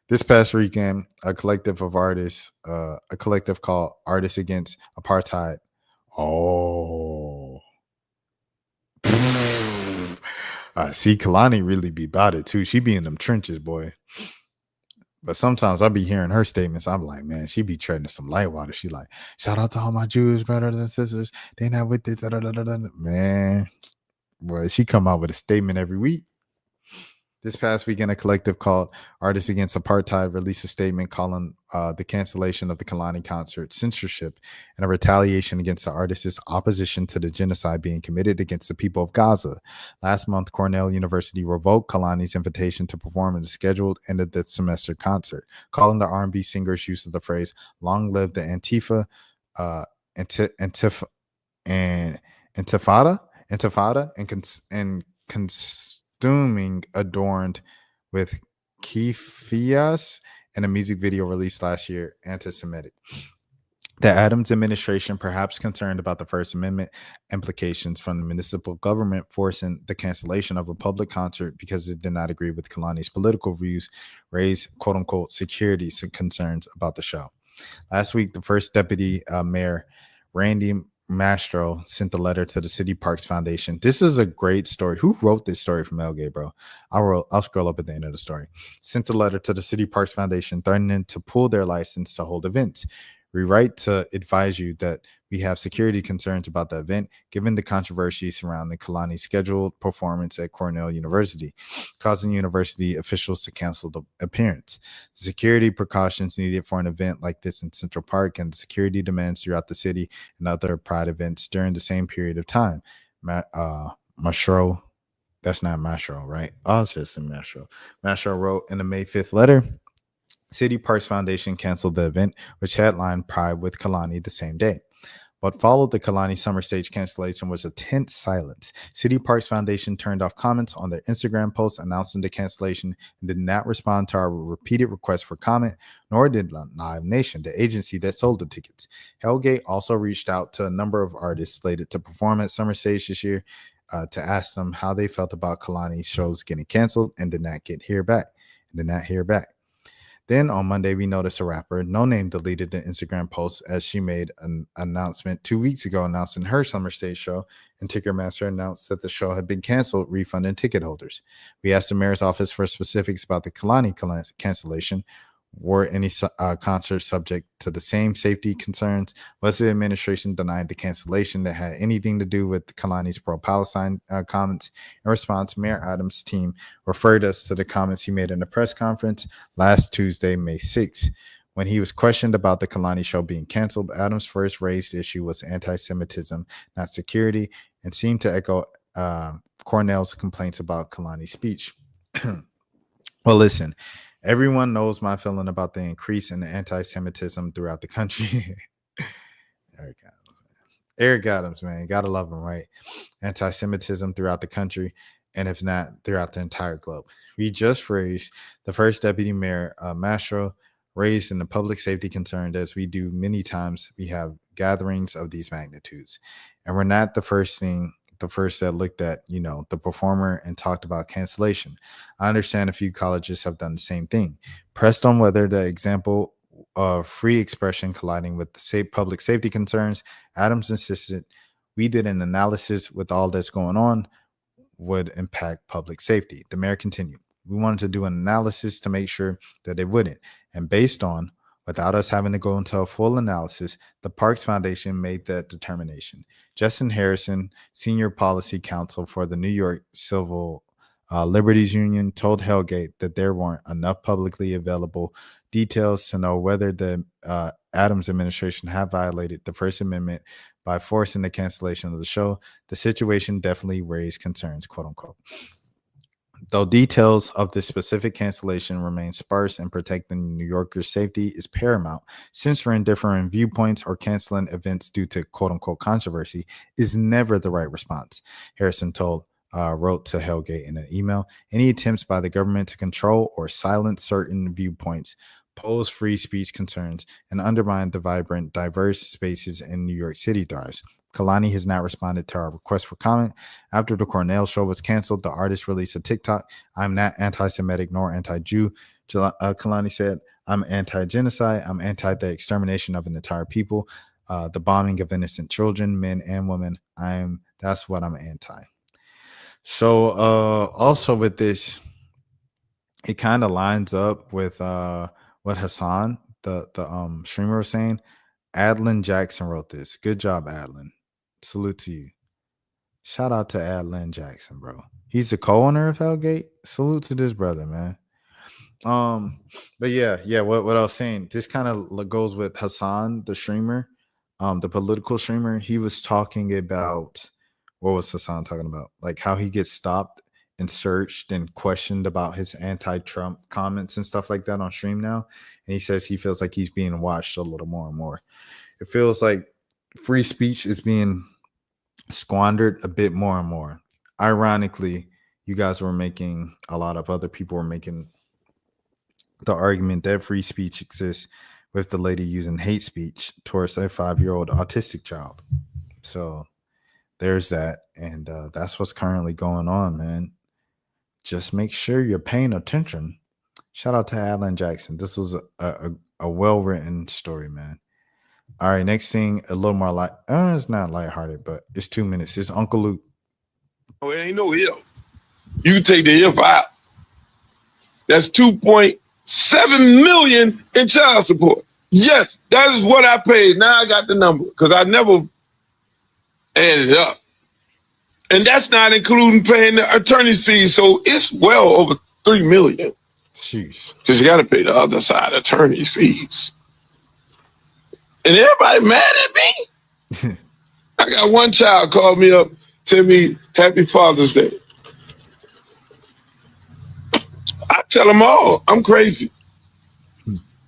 Speaker 2: This past weekend, a collective of artists, a collective called Artists Against Apartheid. Oh. See, Kalani really be about it too. She be in them trenches, boy. But sometimes I be hearing her statements. I'm like, man, she be treading some light water. She like, shout out to all my Jewish brothers and sisters. They not with this. Man, boy, she come out with a statement every week. This past weekend, a collective called Artists Against Apartheid released a statement calling the cancellation of the Kalani concert censorship and a retaliation against the artists' opposition to the genocide being committed against the people of Gaza. Last month, Cornell University revoked Kalani's invitation to perform in the scheduled end of the semester concert, calling the R&B singer's use of the phrase "Long live the Antifa," uh, antif- and intifada, and costuming adorned with keffiyehs in a music video released last year, anti-Semitic. The Adams administration, perhaps concerned about the First Amendment implications from the municipal government forcing the cancellation of a public concert because it did not agree with Kalani's political views, raised "quote unquote" security concerns about the show. Last week, the first deputy mayor, Randy Mastro, sent a letter to the City Parks Foundation. This is a great story. Who wrote this story from Elgate, bro? I'll scroll up at the end of the story. Sent a letter to the City Parks Foundation threatening to pull their license to hold events. We write to advise you that we have security concerns about the event, given the controversy surrounding Kalani's scheduled performance at Cornell University, causing university officials to cancel the appearance. The security precautions needed for an event like this in Central Park and the security demands throughout the city and other pride events during the same period of time. Mastro, that's not Mastro, right? Oh, it's just Mastro. Mastro wrote in the May 5th letter, City Parks Foundation canceled the event, which headlined Pride with Kalani the same day. What followed the Kalani summer stage cancellation was a tense silence. City Parks Foundation turned off comments on their Instagram post announcing the cancellation and did not respond to our repeated requests for comment, nor did Live Nation, the agency that sold the tickets. Hellgate also reached out to a number of artists slated to perform at summer stage this year to ask them how they felt about Kalani's shows getting canceled and did not hear back. Then on Monday, we noticed a rapper, Noname, deleted the Instagram post as she made an announcement 2 weeks ago announcing her summer stage show, and Ticketmaster announced that the show had been canceled, refunding ticket holders. We asked the mayor's office for specifics about the Kalani cancellation. Were any concerts subject to the same safety concerns? Was the administration denied the cancellation that had anything to do with Kalani's pro-Palestine comments? In response, Mayor Adams' team referred us to the comments he made in a press conference last Tuesday, May 6th. When he was questioned about the Kalani show being canceled, Adams' first raised issue was anti-Semitism, not security, and seemed to echo Cornell's complaints about Kalani's speech. Well, listen, everyone knows my feeling about the increase in anti-Semitism throughout the country. Eric Adams, man, gotta love him, right? Anti-Semitism throughout the country, and if not, throughout the entire globe. We just raised the first deputy mayor, Mastro, raised in the public safety concern, as we do many times. We have gatherings of these magnitudes, and we're not the first that looked at, the performer and talked about cancellation. I understand a few colleges have done the same thing. Pressed on whether the example of free expression colliding with the public safety concerns, Adams insisted we did an analysis with all that's going on would impact public safety. The mayor continued, we wanted to do an analysis to make sure that it wouldn't. And based on, without us having to go into a full analysis, the Parks Foundation made that determination. Justin Harrison, Senior Policy Counsel for the New York Civil Liberties Union, told Hellgate that there weren't enough publicly available details to know whether the Adams administration had violated the First Amendment by forcing the cancellation of the show. The situation definitely raised concerns, quote unquote. Though details of the specific cancellation remain sparse and protecting New Yorkers' safety is paramount, censoring differing viewpoints or canceling events due to quote-unquote controversy is never the right response, Harrison wrote to Hellgate in an email. Any attempts by the government to control or silence certain viewpoints pose free speech concerns and undermine the vibrant, diverse spaces in New York City thrives. Kalani has not responded to our request for comment. After the Cornell show was canceled, the artist released a TikTok. I'm not anti-Semitic nor anti-Jew. Kalani said, I'm anti-genocide. I'm anti the extermination of an entire people, the bombing of innocent children, men and women. That's what I'm anti. So also with this, it kind of lines up with what Hassan, the streamer, was saying. Adlin Jackson wrote this. Good job, Adlin. Salute to you. Shout out to Adlin Jackson, bro. He's the co-owner of Hellgate. Salute to this brother, man. But yeah. What I was saying, this kind of goes with Hassan, the streamer, the political streamer. He was talking about what was Hassan talking about? Like how he gets stopped and searched and questioned about his anti-Trump comments and stuff like that on stream now. And he says he feels like he's being watched a little more and more. It feels like free speech is being squandered a bit more and more. Ironically, you guys were making, a lot of other people were making the argument that free speech exists with the lady using hate speech towards a 5-year-old autistic child. So there's that. And that's what's currently going on, man. Just make sure you're paying attention. Shout out to Alan Jackson. This was a well-written story, man. All right, next thing, a little more light. It's not lighthearted, but it's 2 minutes. It's Uncle Luke.
Speaker 3: Oh, it ain't no if. You take the if out. That's 2.7 million in child support. Yes, that is what I paid. Now I got the number because I never added it up. And that's not including paying the attorney's fees. So it's well over 3 million.
Speaker 2: Sheesh.
Speaker 3: Because you got to pay the other side attorney's fees. And everybody mad at me. I got one child call me up, tell me Happy Father's Day. I tell them all, I'm crazy.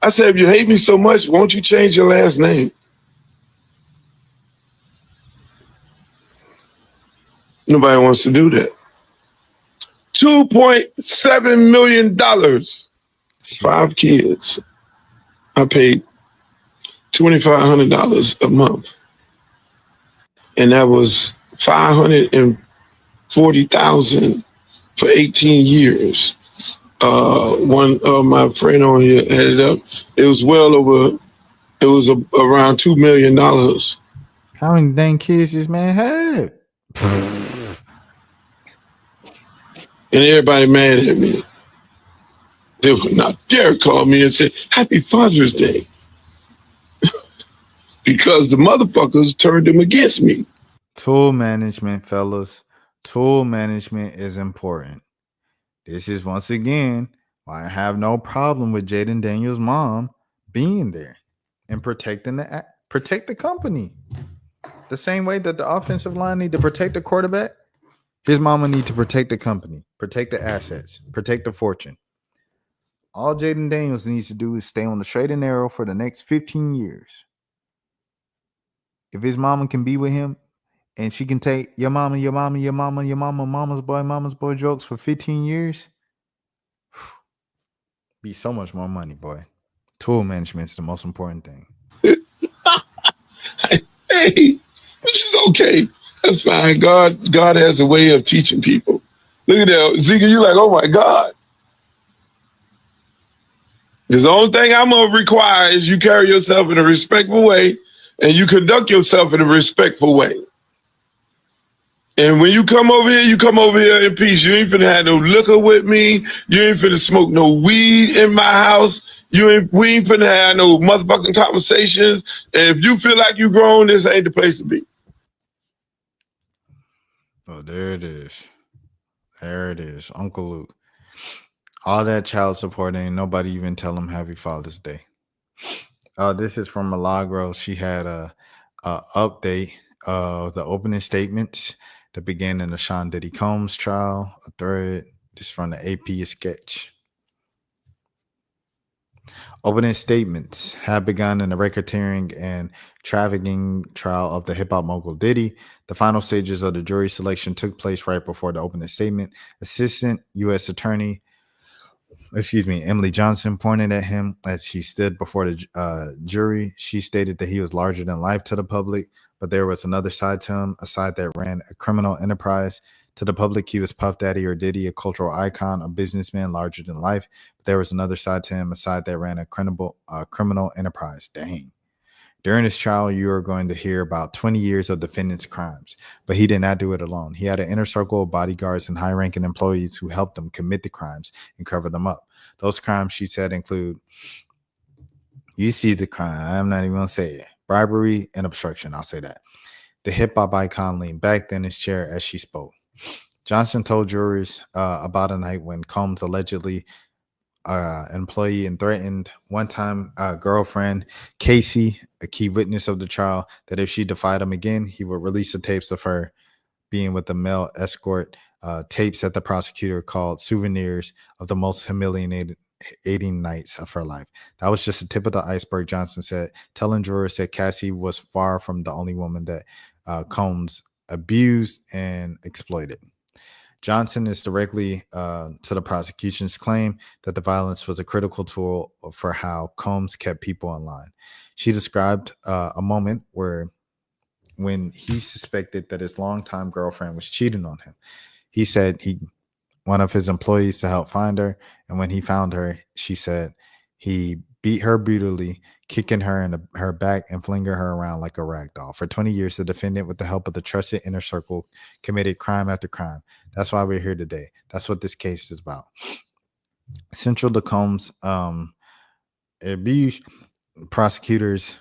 Speaker 3: I said, if you hate me so much, won't you change your last name? Nobody wants to do that. $2.7 million. 5 kids. I paid $2,500 a month. And that was $540,000 for 18 years. One of my friend on here added up. It was well over, it was around $2 million.
Speaker 2: How many dang kids this man had?
Speaker 3: And everybody mad at me. They were not. Garrett called me and said, Happy Father's Day. Because the motherfuckers turned them against me.
Speaker 2: Tool management, fellas. Tool management is important. This is once again why I have no problem with Jayden Daniels' mom being there and protect the company. The same way that the offensive line need to protect the quarterback, his mama need to protect the company, protect the assets, protect the fortune. All Jayden Daniels needs to do is stay on the straight and narrow for the next 15 years. If his mama can be with him and she can take your mama's boy jokes for 15 years, be so much more money, boy. Tool management is the most important thing.
Speaker 3: Hey, which is okay. That's fine. God has a way of teaching people. Look at that. Zeke, you like, oh my God. Because the only thing I'm going to require is you carry yourself in a respectful way and you conduct yourself in a respectful way. And when you come over here in peace. You ain't finna have no liquor with me. You ain't finna smoke no weed in my house. We ain't finna have no motherfucking conversations. And if you feel like you grown, this ain't the place to be.
Speaker 2: Oh, there it is. There it is. Uncle Luke. All that child support, ain't nobody even tell him Happy Father's Day. This is from Milagro. She had a update of the opening statements that began in the Sean Diddy Combs trial, a thread. This is from the AP sketch. Opening statements have begun in the racketeering and trafficking trial of the hip-hop mogul Diddy. The final stages of the jury selection took place right before the opening statement. Assistant U.S. Attorney Emily Johnson pointed at him as she stood before the jury. She stated that he was larger than life to the public, but there was another side to him, a side that ran a criminal enterprise. To the public, he was Puff Daddy or Diddy, a cultural icon, a businessman larger than life. But there was another side to him, a side that ran a criminal enterprise. Dang. During this trial, you are going to hear about 20 years of defendant's crimes, but he did not do it alone. He had an inner circle of bodyguards and high-ranking employees who helped him commit the crimes and cover them up. Those crimes, she said, include, you see the crime, I'm not even going to say it, bribery and obstruction, I'll say that. The hip-hop icon leaned back in his chair as she spoke. Johnson told jurors about a night when Combs allegedly employee and threatened one-time girlfriend Casey, a key witness of the trial, that if she defied him again, he would release the tapes of her being with a male escort, tapes that the prosecutor called souvenirs of the most humiliating nights of her life. That was just the tip of the iceberg, Johnson said, telling jurors that Cassie was far from the only woman that Combs abused and exploited. Johnson is directly to the prosecution's claim that the violence was a critical tool for how Combs kept people in line. She described a moment when he suspected that his longtime girlfriend was cheating on him. He said one of his employees to help find her, and when he found her, she said he beat her brutally, kicking her in her back and flinging her around like a rag doll. For 20 years, the defendant, with the help of the trusted inner circle, committed crime after crime. That's why we're here today. That's what this case is about. Central to Combs' abuse, prosecutors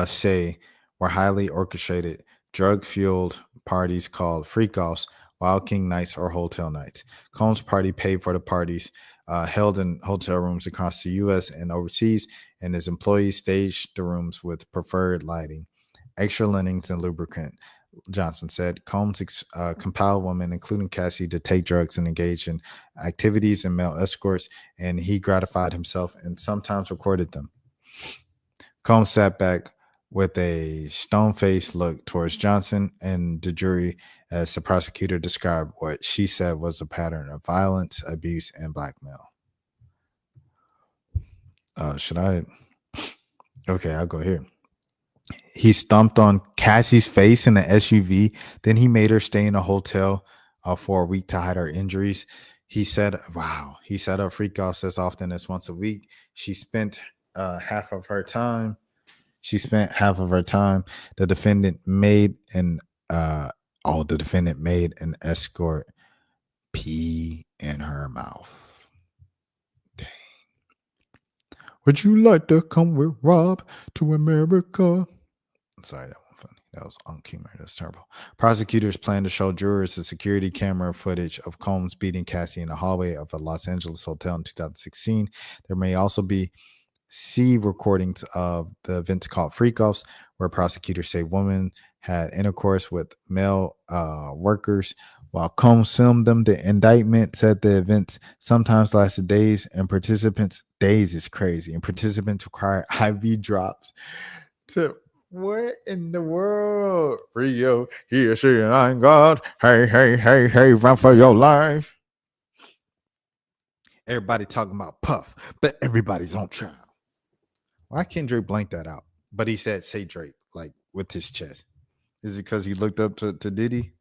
Speaker 2: say were highly orchestrated, drug-fueled parties called freak-offs, Wild King nights, or hotel nights. Combs' party paid for the parties held in hotel rooms across the U.S. and overseas, and his employees staged the rooms with preferred lighting, extra linens, and lubricant. Johnson said Combs compelled women, including Cassie, to take drugs and engage in activities and male escorts, and he gratified himself and sometimes recorded them. Combs sat back with a stone-faced look towards Johnson and the jury as the prosecutor described what she said was a pattern of violence, abuse, and blackmail. Should I? Okay, I'll go here. He stomped on Cassie's face in an SUV. Then he made her stay in a hotel for a week to hide her injuries. He said, wow, he set up freak offs as often as once a week. She spent half of her time. The defendant made an escort pee in her mouth. Dang. Would you like to come with Rob to America? Sorry, that wasn't funny. That was on humor. That's terrible. Prosecutors plan to show jurors the security camera footage of Combs beating Cassie in the hallway of a Los Angeles hotel in 2016. There may also be recordings of the events called freak-offs, where prosecutors say women had intercourse with male workers while Combs filmed them. The indictment said the events sometimes lasted days, and days is crazy, and participants required IV drops to. What in the world? Rio, here, she, and I'm God. Hey, hey, hey, hey, run for your life. Everybody talking about Puff, but everybody's on trial. Why can't Drake blank that out? But he said, say Drake, like with his chest. Is it because he looked up to Diddy?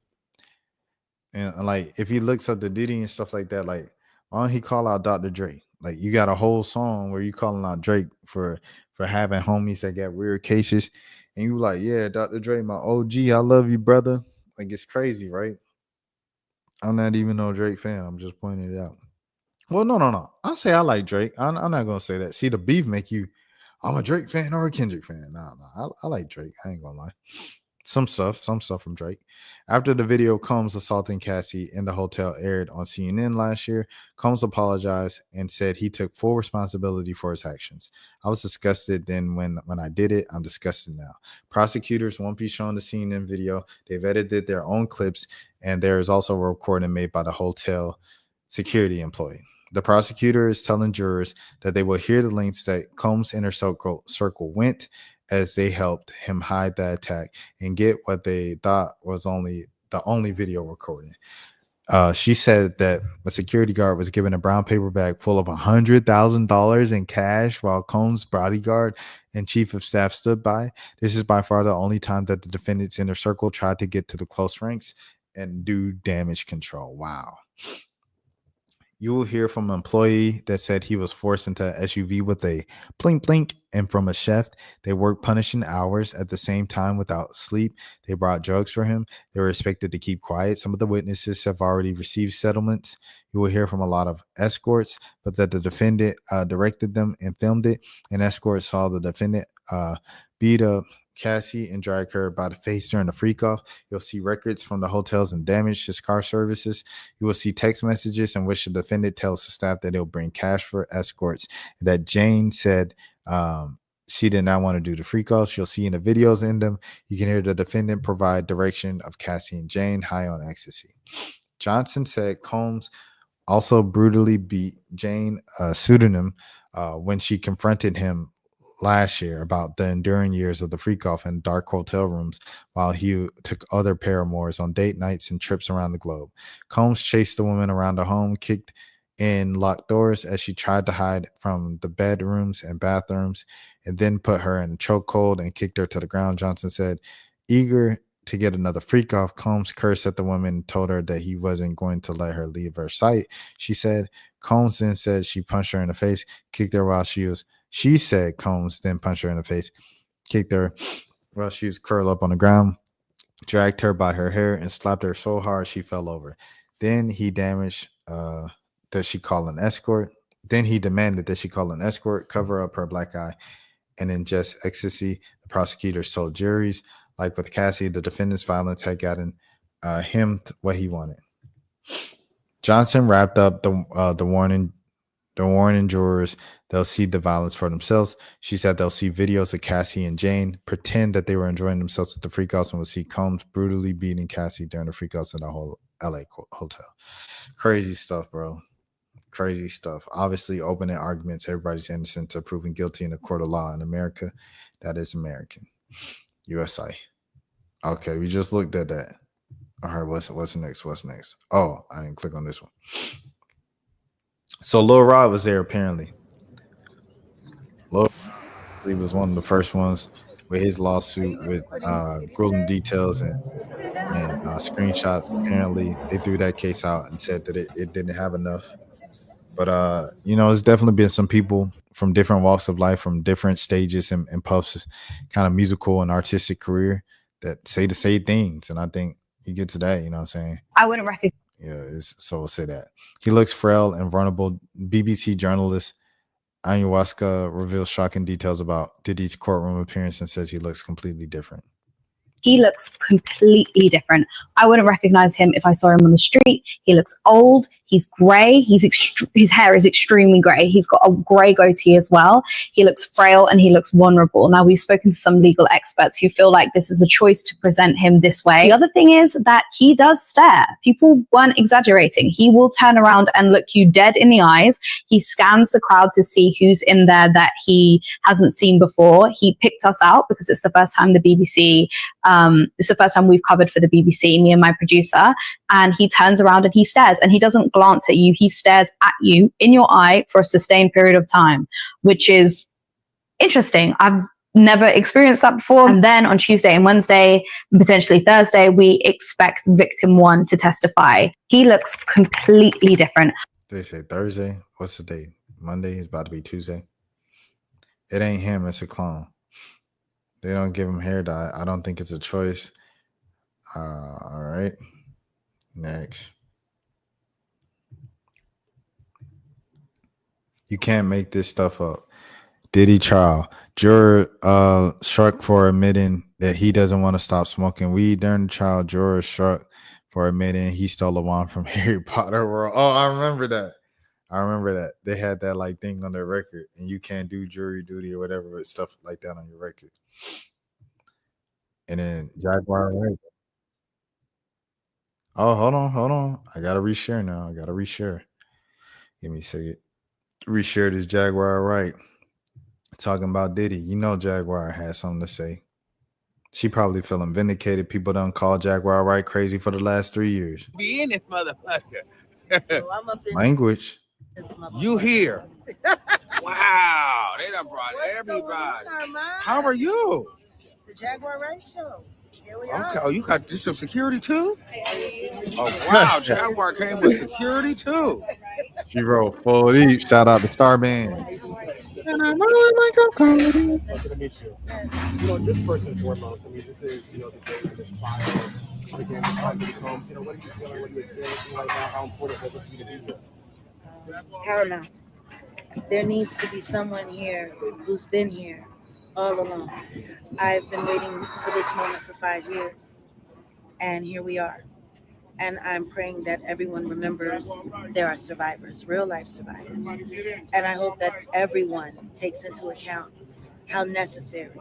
Speaker 2: And like, if he looks up to Diddy and stuff like that, like, why don't he call out Dr. Dre? Like, you got a whole song where you calling out Drake for having homies that got weird cases. And you like, yeah, Dr. Dre, my OG, I love you, brother. Like, it's crazy, right? I'm not even no Drake fan. I'm just pointing it out. Well, no. I'll say I like Drake. I'm not going to say that. See, the beef make you, I'm a Drake fan or a Kendrick fan. No. I like Drake. I ain't going to lie. Some stuff from Drake. After the video Combs assaulting Cassie in the hotel aired on CNN last year, Combs apologized and said he took full responsibility for his actions. I was disgusted then when I did it. I'm disgusted now. Prosecutors won't be showing the CNN video. They've edited their own clips, and there is also a recording made by the hotel security employee. The prosecutor is telling jurors that they will hear the lengths that Combs' inner circle went as they helped him hide the attack and get what they thought was the only video recording. She said that a security guard was given a brown paper bag full of $100,000 in cash while Combs' bodyguard and chief of staff stood by. This is by far the only time that the defendant's inner circle tried to get to the close ranks and do damage control. Wow. You will hear from an employee that said he was forced into an SUV with a blink blink, and from a chef. They worked punishing hours at the same time without sleep. They brought drugs for him. They were expected to keep quiet. Some of the witnesses have already received settlements. You will hear from a lot of escorts, but that the defendant directed them and filmed it. An escort saw the defendant beat a Cassie and drag her by the face during the freak off. You'll see records from the hotels and damage his car services. You will see text messages in which the defendant tells the staff that he'll bring cash for escorts. That Jane said she did not want to do the freak offs. You'll see in the videos in them, you can hear the defendant provide direction of Cassie and Jane high on ecstasy. Johnson said Combs also brutally beat Jane, a pseudonym, when she confronted him last year about the enduring years of the freak off in dark hotel rooms while he took other paramours on date nights and trips around the globe. Combs chased the woman around the home, kicked in locked doors as she tried to hide from the bedrooms and bathrooms, and then put her in a chokehold and kicked her to the ground. Johnson said, eager to get another freak off, Combs cursed at the woman and told her that he wasn't going to let her leave her sight. She said Combs then said she punched her in the face, kicked her while she said Combs then punched her in the face, kicked her while she was curled up on the ground, dragged her by her hair, and slapped her so hard she fell over. Then he demanded that she call an escort, cover up her black eye, and ingest ecstasy. The prosecutors told juries, like with Cassie, the defendant's violence had gotten him what he wanted. Johnson wrapped up the warning jurors they'll see the violence for themselves. She said they'll see videos of Cassie and Jane pretend that they were enjoying themselves at the freakouts, and will see Combs brutally beating Cassie during the freakouts in the whole LA hotel. Crazy stuff, bro. Crazy stuff. Obviously, opening arguments, everybody's innocent to proven guilty in a court of law in America. That is American. USA. Okay, we just looked at that. All right, what's next? What's next? Oh, I didn't click on this one. So Lil Rod was there apparently. Lil Rod was one of the first ones with his lawsuit with grueling details and screenshots. Apparently, they threw that case out and said that it didn't have enough. But it's definitely been some people from different walks of life, from different stages and Puff's kind of musical and artistic career that say the same things. And I think you get to that, you know what I'm saying?
Speaker 4: I wouldn't recognize.
Speaker 2: Yeah, so we'll say that. He looks frail and vulnerable. BBC journalist Ayahuasca reveals shocking details about Diddy's courtroom appearance and says he looks completely different.
Speaker 4: He looks completely different. I wouldn't recognize him if I saw him on the street. He looks old. He's gray. His hair is extremely gray. He's got a gray goatee as well. He looks frail and he looks vulnerable. Now, we've spoken to some legal experts who feel like this is a choice to present him this way. The other thing is that he does stare. People weren't exaggerating. He will turn around and look you dead in the eyes. He scans the crowd to see who's in there that he hasn't seen before. He picked us out because it's the first time the BBC, it's the first time we've covered for the BBC, me and my producer, and he turns around and he stares, and he doesn't glance at you. He stares at you in your eye for a sustained period of time, which is interesting. I've never experienced that before. And then on Tuesday and Wednesday, potentially Thursday, we expect victim 1 to testify. He looks completely different.
Speaker 2: They say Thursday. What's the date? Monday is about to be Tuesday. It ain't him. It's a clone. They don't give him hair dye. I don't think it's a choice. All right. Next. You can't make this stuff up. Diddy trial. Juror struck for admitting that he doesn't want to stop smoking weed during the trial. Juror struck for admitting he stole a wand from Harry Potter World. Oh, I remember that. They had that like thing on their record, and you can't do jury duty or whatever, but stuff like that on your record. And then Jaguar Right. Oh, hold on. I gotta reshare now. Give me a second. Reshare this Jaguar Right. Talking about Diddy. You know Jaguar has something to say. She probably feeling vindicated. People done call Jaguar Right crazy for the last 3 years.
Speaker 6: Be in this motherfucker.
Speaker 2: Language.
Speaker 6: You here. Wow. They done brought everybody. How are you?
Speaker 7: The Jaguar Right Show. Here we
Speaker 6: Okay.
Speaker 7: are.
Speaker 6: Oh, you got this some security too? Oh, wow. Jaguar came with security too.
Speaker 2: She wrote full deep. Shout out to Star Band. And I'm rolling like a comedy.
Speaker 8: Pleasure to meet you. Just first and foremost, this is, the day of this trial. Again, the trial becomes, what are you feeling, what are you experiencing right now? How important is it for you to be here?
Speaker 7: Paramount. There needs to be someone here who's been here all along. I've been waiting for this moment for 5 years, and here we are. And I'm praying that everyone remembers there are survivors, real life survivors. And I hope that everyone takes into account how necessary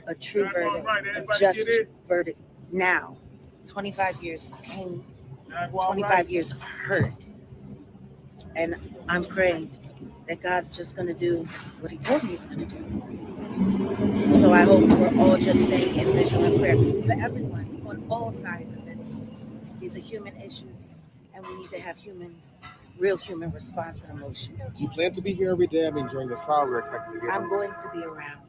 Speaker 7: a true verdict, a just verdict now. 25 years of pain, 25 years of hurt. And I'm praying that God's just going to do what He told me He's going to do. So I hope we're all just saying in vigilant prayer for everyone on all sides of this. These are human issues, and we need to have real human response and emotion.
Speaker 8: Do you plan to be here every day? I mean, during this trial, we're expected to be here.
Speaker 7: I'm going to be around.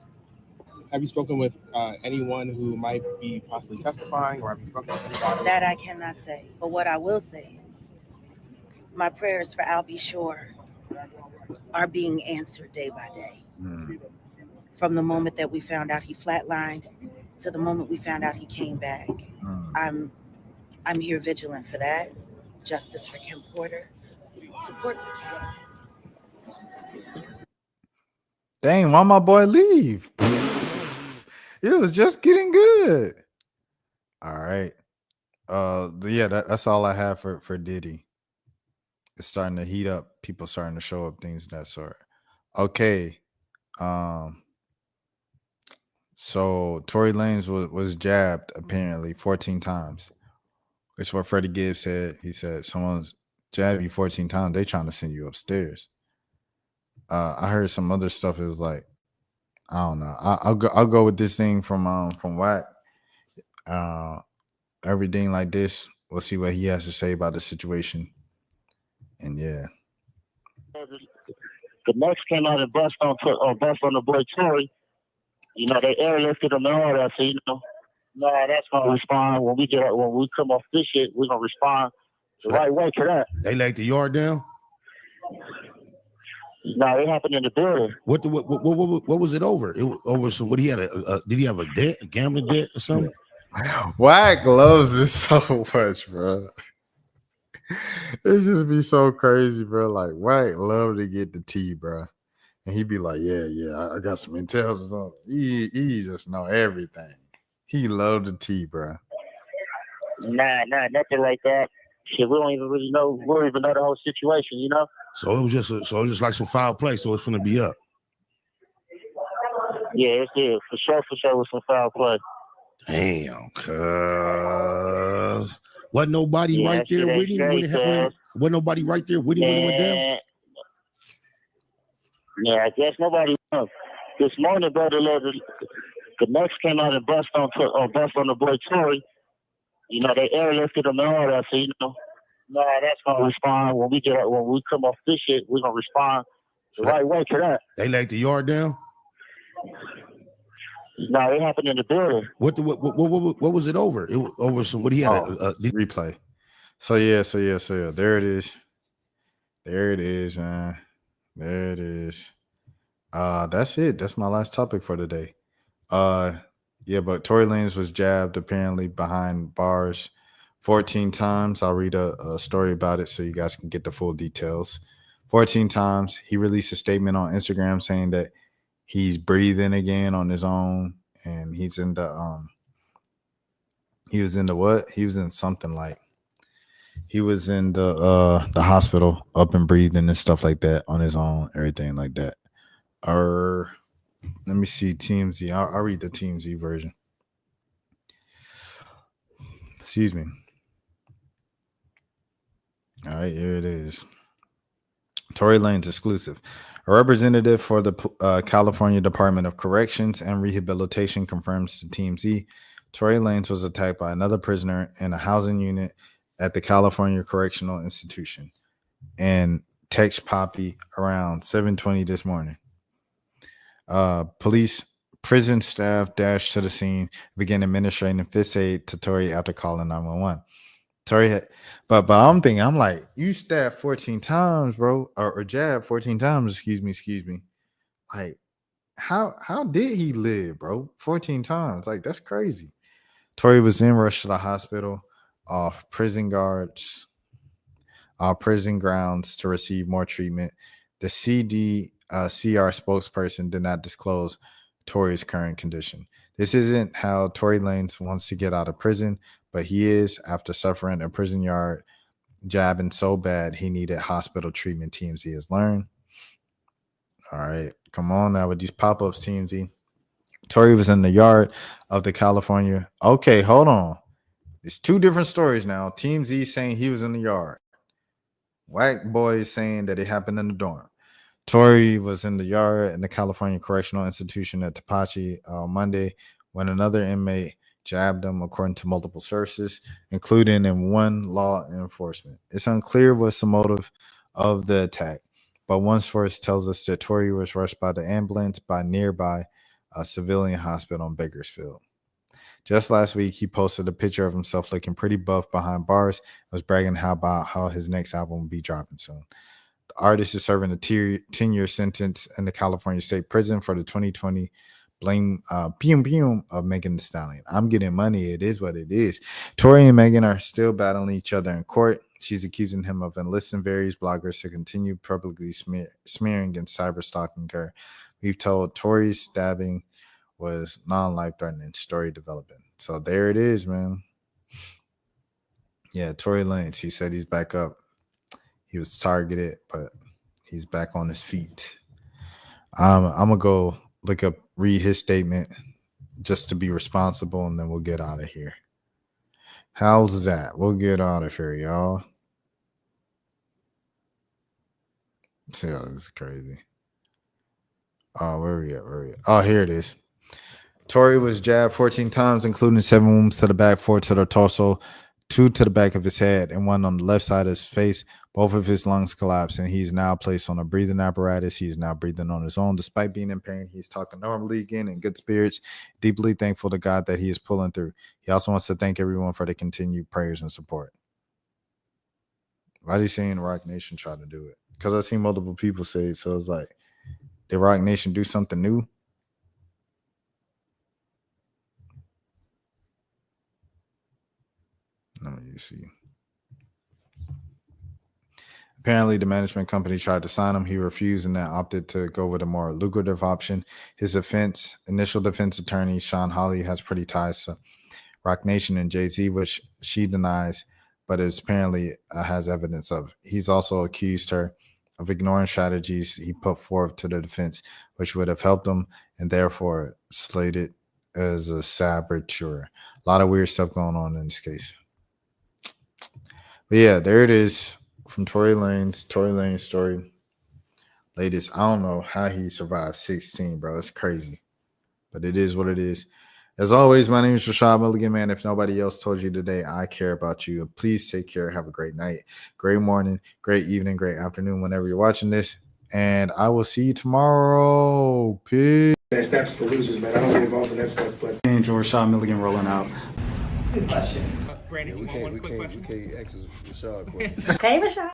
Speaker 8: Have you spoken with anyone who might be possibly testifying, or have you spoken with anybody?
Speaker 7: That I cannot say. But what I will say is my prayers for Al B. Shore are being answered day by day. From the moment that we found out he flatlined to the moment we found out he came back. I'm here vigilant for that. Justice for Kim Porter. Support for Casey.
Speaker 2: Dang, why my boy leave? It was just getting good. All right. Yeah, that's all I have for Diddy. It's starting to heat up. People starting to show up, things of that sort. Okay. So Tory Lanez was jabbed apparently 14 times. Which what Freddie Gibbs said. He said someone's jabbed you 14 times. They trying to send you upstairs. I heard some other stuff. It was like, I don't know. I'll go with this thing from Wack. Everything like this. We'll see what he has to say about the situation. And yeah.
Speaker 9: The next came out and bust on the boy Tory. You know, they airlifted him and all that. So that's gonna respond when we come off this shit. We're gonna respond the right way to that.
Speaker 10: They laid the yard down.
Speaker 9: No, it happened in the building.
Speaker 10: What was it over? It was over. So what he had did he have a debt, a gambling debt or something?
Speaker 2: Wack loves this so much, bro. It just be so crazy, bro. Like Wack love to get the tea, bro. And he be like, yeah, I got some intel or something. He just know everything. He love the tea, bro.
Speaker 9: Nah, nothing like that. Shit, we don't even really know. We don't even know the whole situation, you know.
Speaker 10: So it was just like some foul play. So it's gonna be up.
Speaker 9: Yeah, it's for sure with some foul play.
Speaker 10: Damn, cuz wasn't nobody right there with him when it happened. Wasn't nobody right there with him when it went down.
Speaker 9: Yeah, I guess nobody knows. This morning, brother, the next came out and bust on the boy Tory. You know, they airlifted him and all that. So that's gonna respond when we come off this shit. We're gonna respond the right way to that.
Speaker 10: They laid the yard down.
Speaker 9: No, it happened in the building.
Speaker 10: What was it over? It was over. So what he had a
Speaker 2: replay. So yeah. There it is. Man. There it is. That's it. That's my last topic for today. Yeah, but Tory Lanez was jabbed apparently behind bars 14 times. I'll read a story about it so you guys can get the full details. 14 times. He released a statement on Instagram saying that he's breathing again on his own, and he was in the what? He was in something like he was in the hospital up and breathing and stuff like that on his own, everything like that. Let me see TMZ. I'll read the TMZ version. Excuse me. All right, here it is. Tory Lanez exclusive. A representative for the California Department of Corrections and Rehabilitation confirms to TMZ Tory Lanez was attacked by another prisoner in a housing unit at the California Correctional Institution and text Poppy around 7:20 this morning. Prison staff dashed to the scene, began administering fist aid to Tory after calling 911. Tory had, but I'm like, you stabbed 14 times, bro, or jabbed 14 times. Excuse me. Like, how did he live, bro? 14 times, like that's crazy. Tory was then rushed to the hospital off prison grounds to receive more treatment. The CDCR spokesperson did not disclose Tory's current condition. This isn't how Tory Lanez wants to get out of prison, but he is after suffering a prison yard jabbing so bad he needed hospital treatment, TMZ has learned. All right, come on now with these pop-ups, TMZ. Tory was in the yard of the California. Okay, hold on. It's two different stories now. TMZ saying he was in the yard. Whack boys saying that it happened in the dorm. Tory was in the yard in the California Correctional Institution at Tapache Monday when another inmate jabbed him, according to multiple sources, including in one law enforcement. It's unclear what's the motive of the attack, but one source tells us that Tory was rushed by the ambulance by nearby a civilian hospital in Bakersfield. Just last week, he posted a picture of himself looking pretty buff behind bars and was bragging about how his next album will be dropping soon. The artist is serving a 10-year sentence in the California State Prison for the 2020 blame of Megan Thee Stallion. I'm getting money. It is what it is. Tory and Megan are still battling each other in court. She's accusing him of enlisting various bloggers to continue publicly smearing and cyber stalking her. We've told Tory's stabbing was non-life threatening. Story developing. So there it is, man. Yeah, Tory Lanez. He said he's back up. He was targeted, but he's back on his feet. I'm gonna go read his statement just to be responsible, and then we'll get out of here. How's that? We'll get out of here, y'all. See, this is crazy. Oh, where are we at? Oh, here it is. Tory was jabbed 14 times, including 7 wounds to the back, 4 to the torso, 2 to the back of his head, and 1 on the left side of his face. Both of his lungs collapsed, and he's now placed on a breathing apparatus. He's now breathing on his own. Despite being in pain, he's talking normally again in good spirits, deeply thankful to God that he is pulling through. He also wants to thank everyone for the continued prayers and support. Why are they saying Rock Nation try to do it? Because I've seen multiple people say it, so it's like, did Rock Nation do something new? Let me see. Apparently, the management company tried to sign him. He refused and then opted to go with a more lucrative option. His initial defense attorney, Sean Hawley, has pretty ties to Rock Nation and Jay-Z, which she denies, but it apparently has evidence of. He's also accused her of ignoring strategies he put forth to the defense, which would have helped him, and therefore slated as a saboteur. A lot of weird stuff going on in this case. But yeah, there it is from Tory Lanez story. Latest. I don't know how he survived 16, bro. It's crazy. But it is what it is. As always, my name is Rashad Milligan, man. If nobody else told you today, I care about you. Please take care. Have a great night, great morning, great evening, great afternoon, whenever you're watching this. And I will see you tomorrow. Peace.
Speaker 1: That's for losers, man. I don't get involved in that stuff, but
Speaker 2: Angel Rashad Milligan rolling out.
Speaker 5: That's a good question. Brandon, we can't ask Rashad a question.
Speaker 4: Hey, Rashad.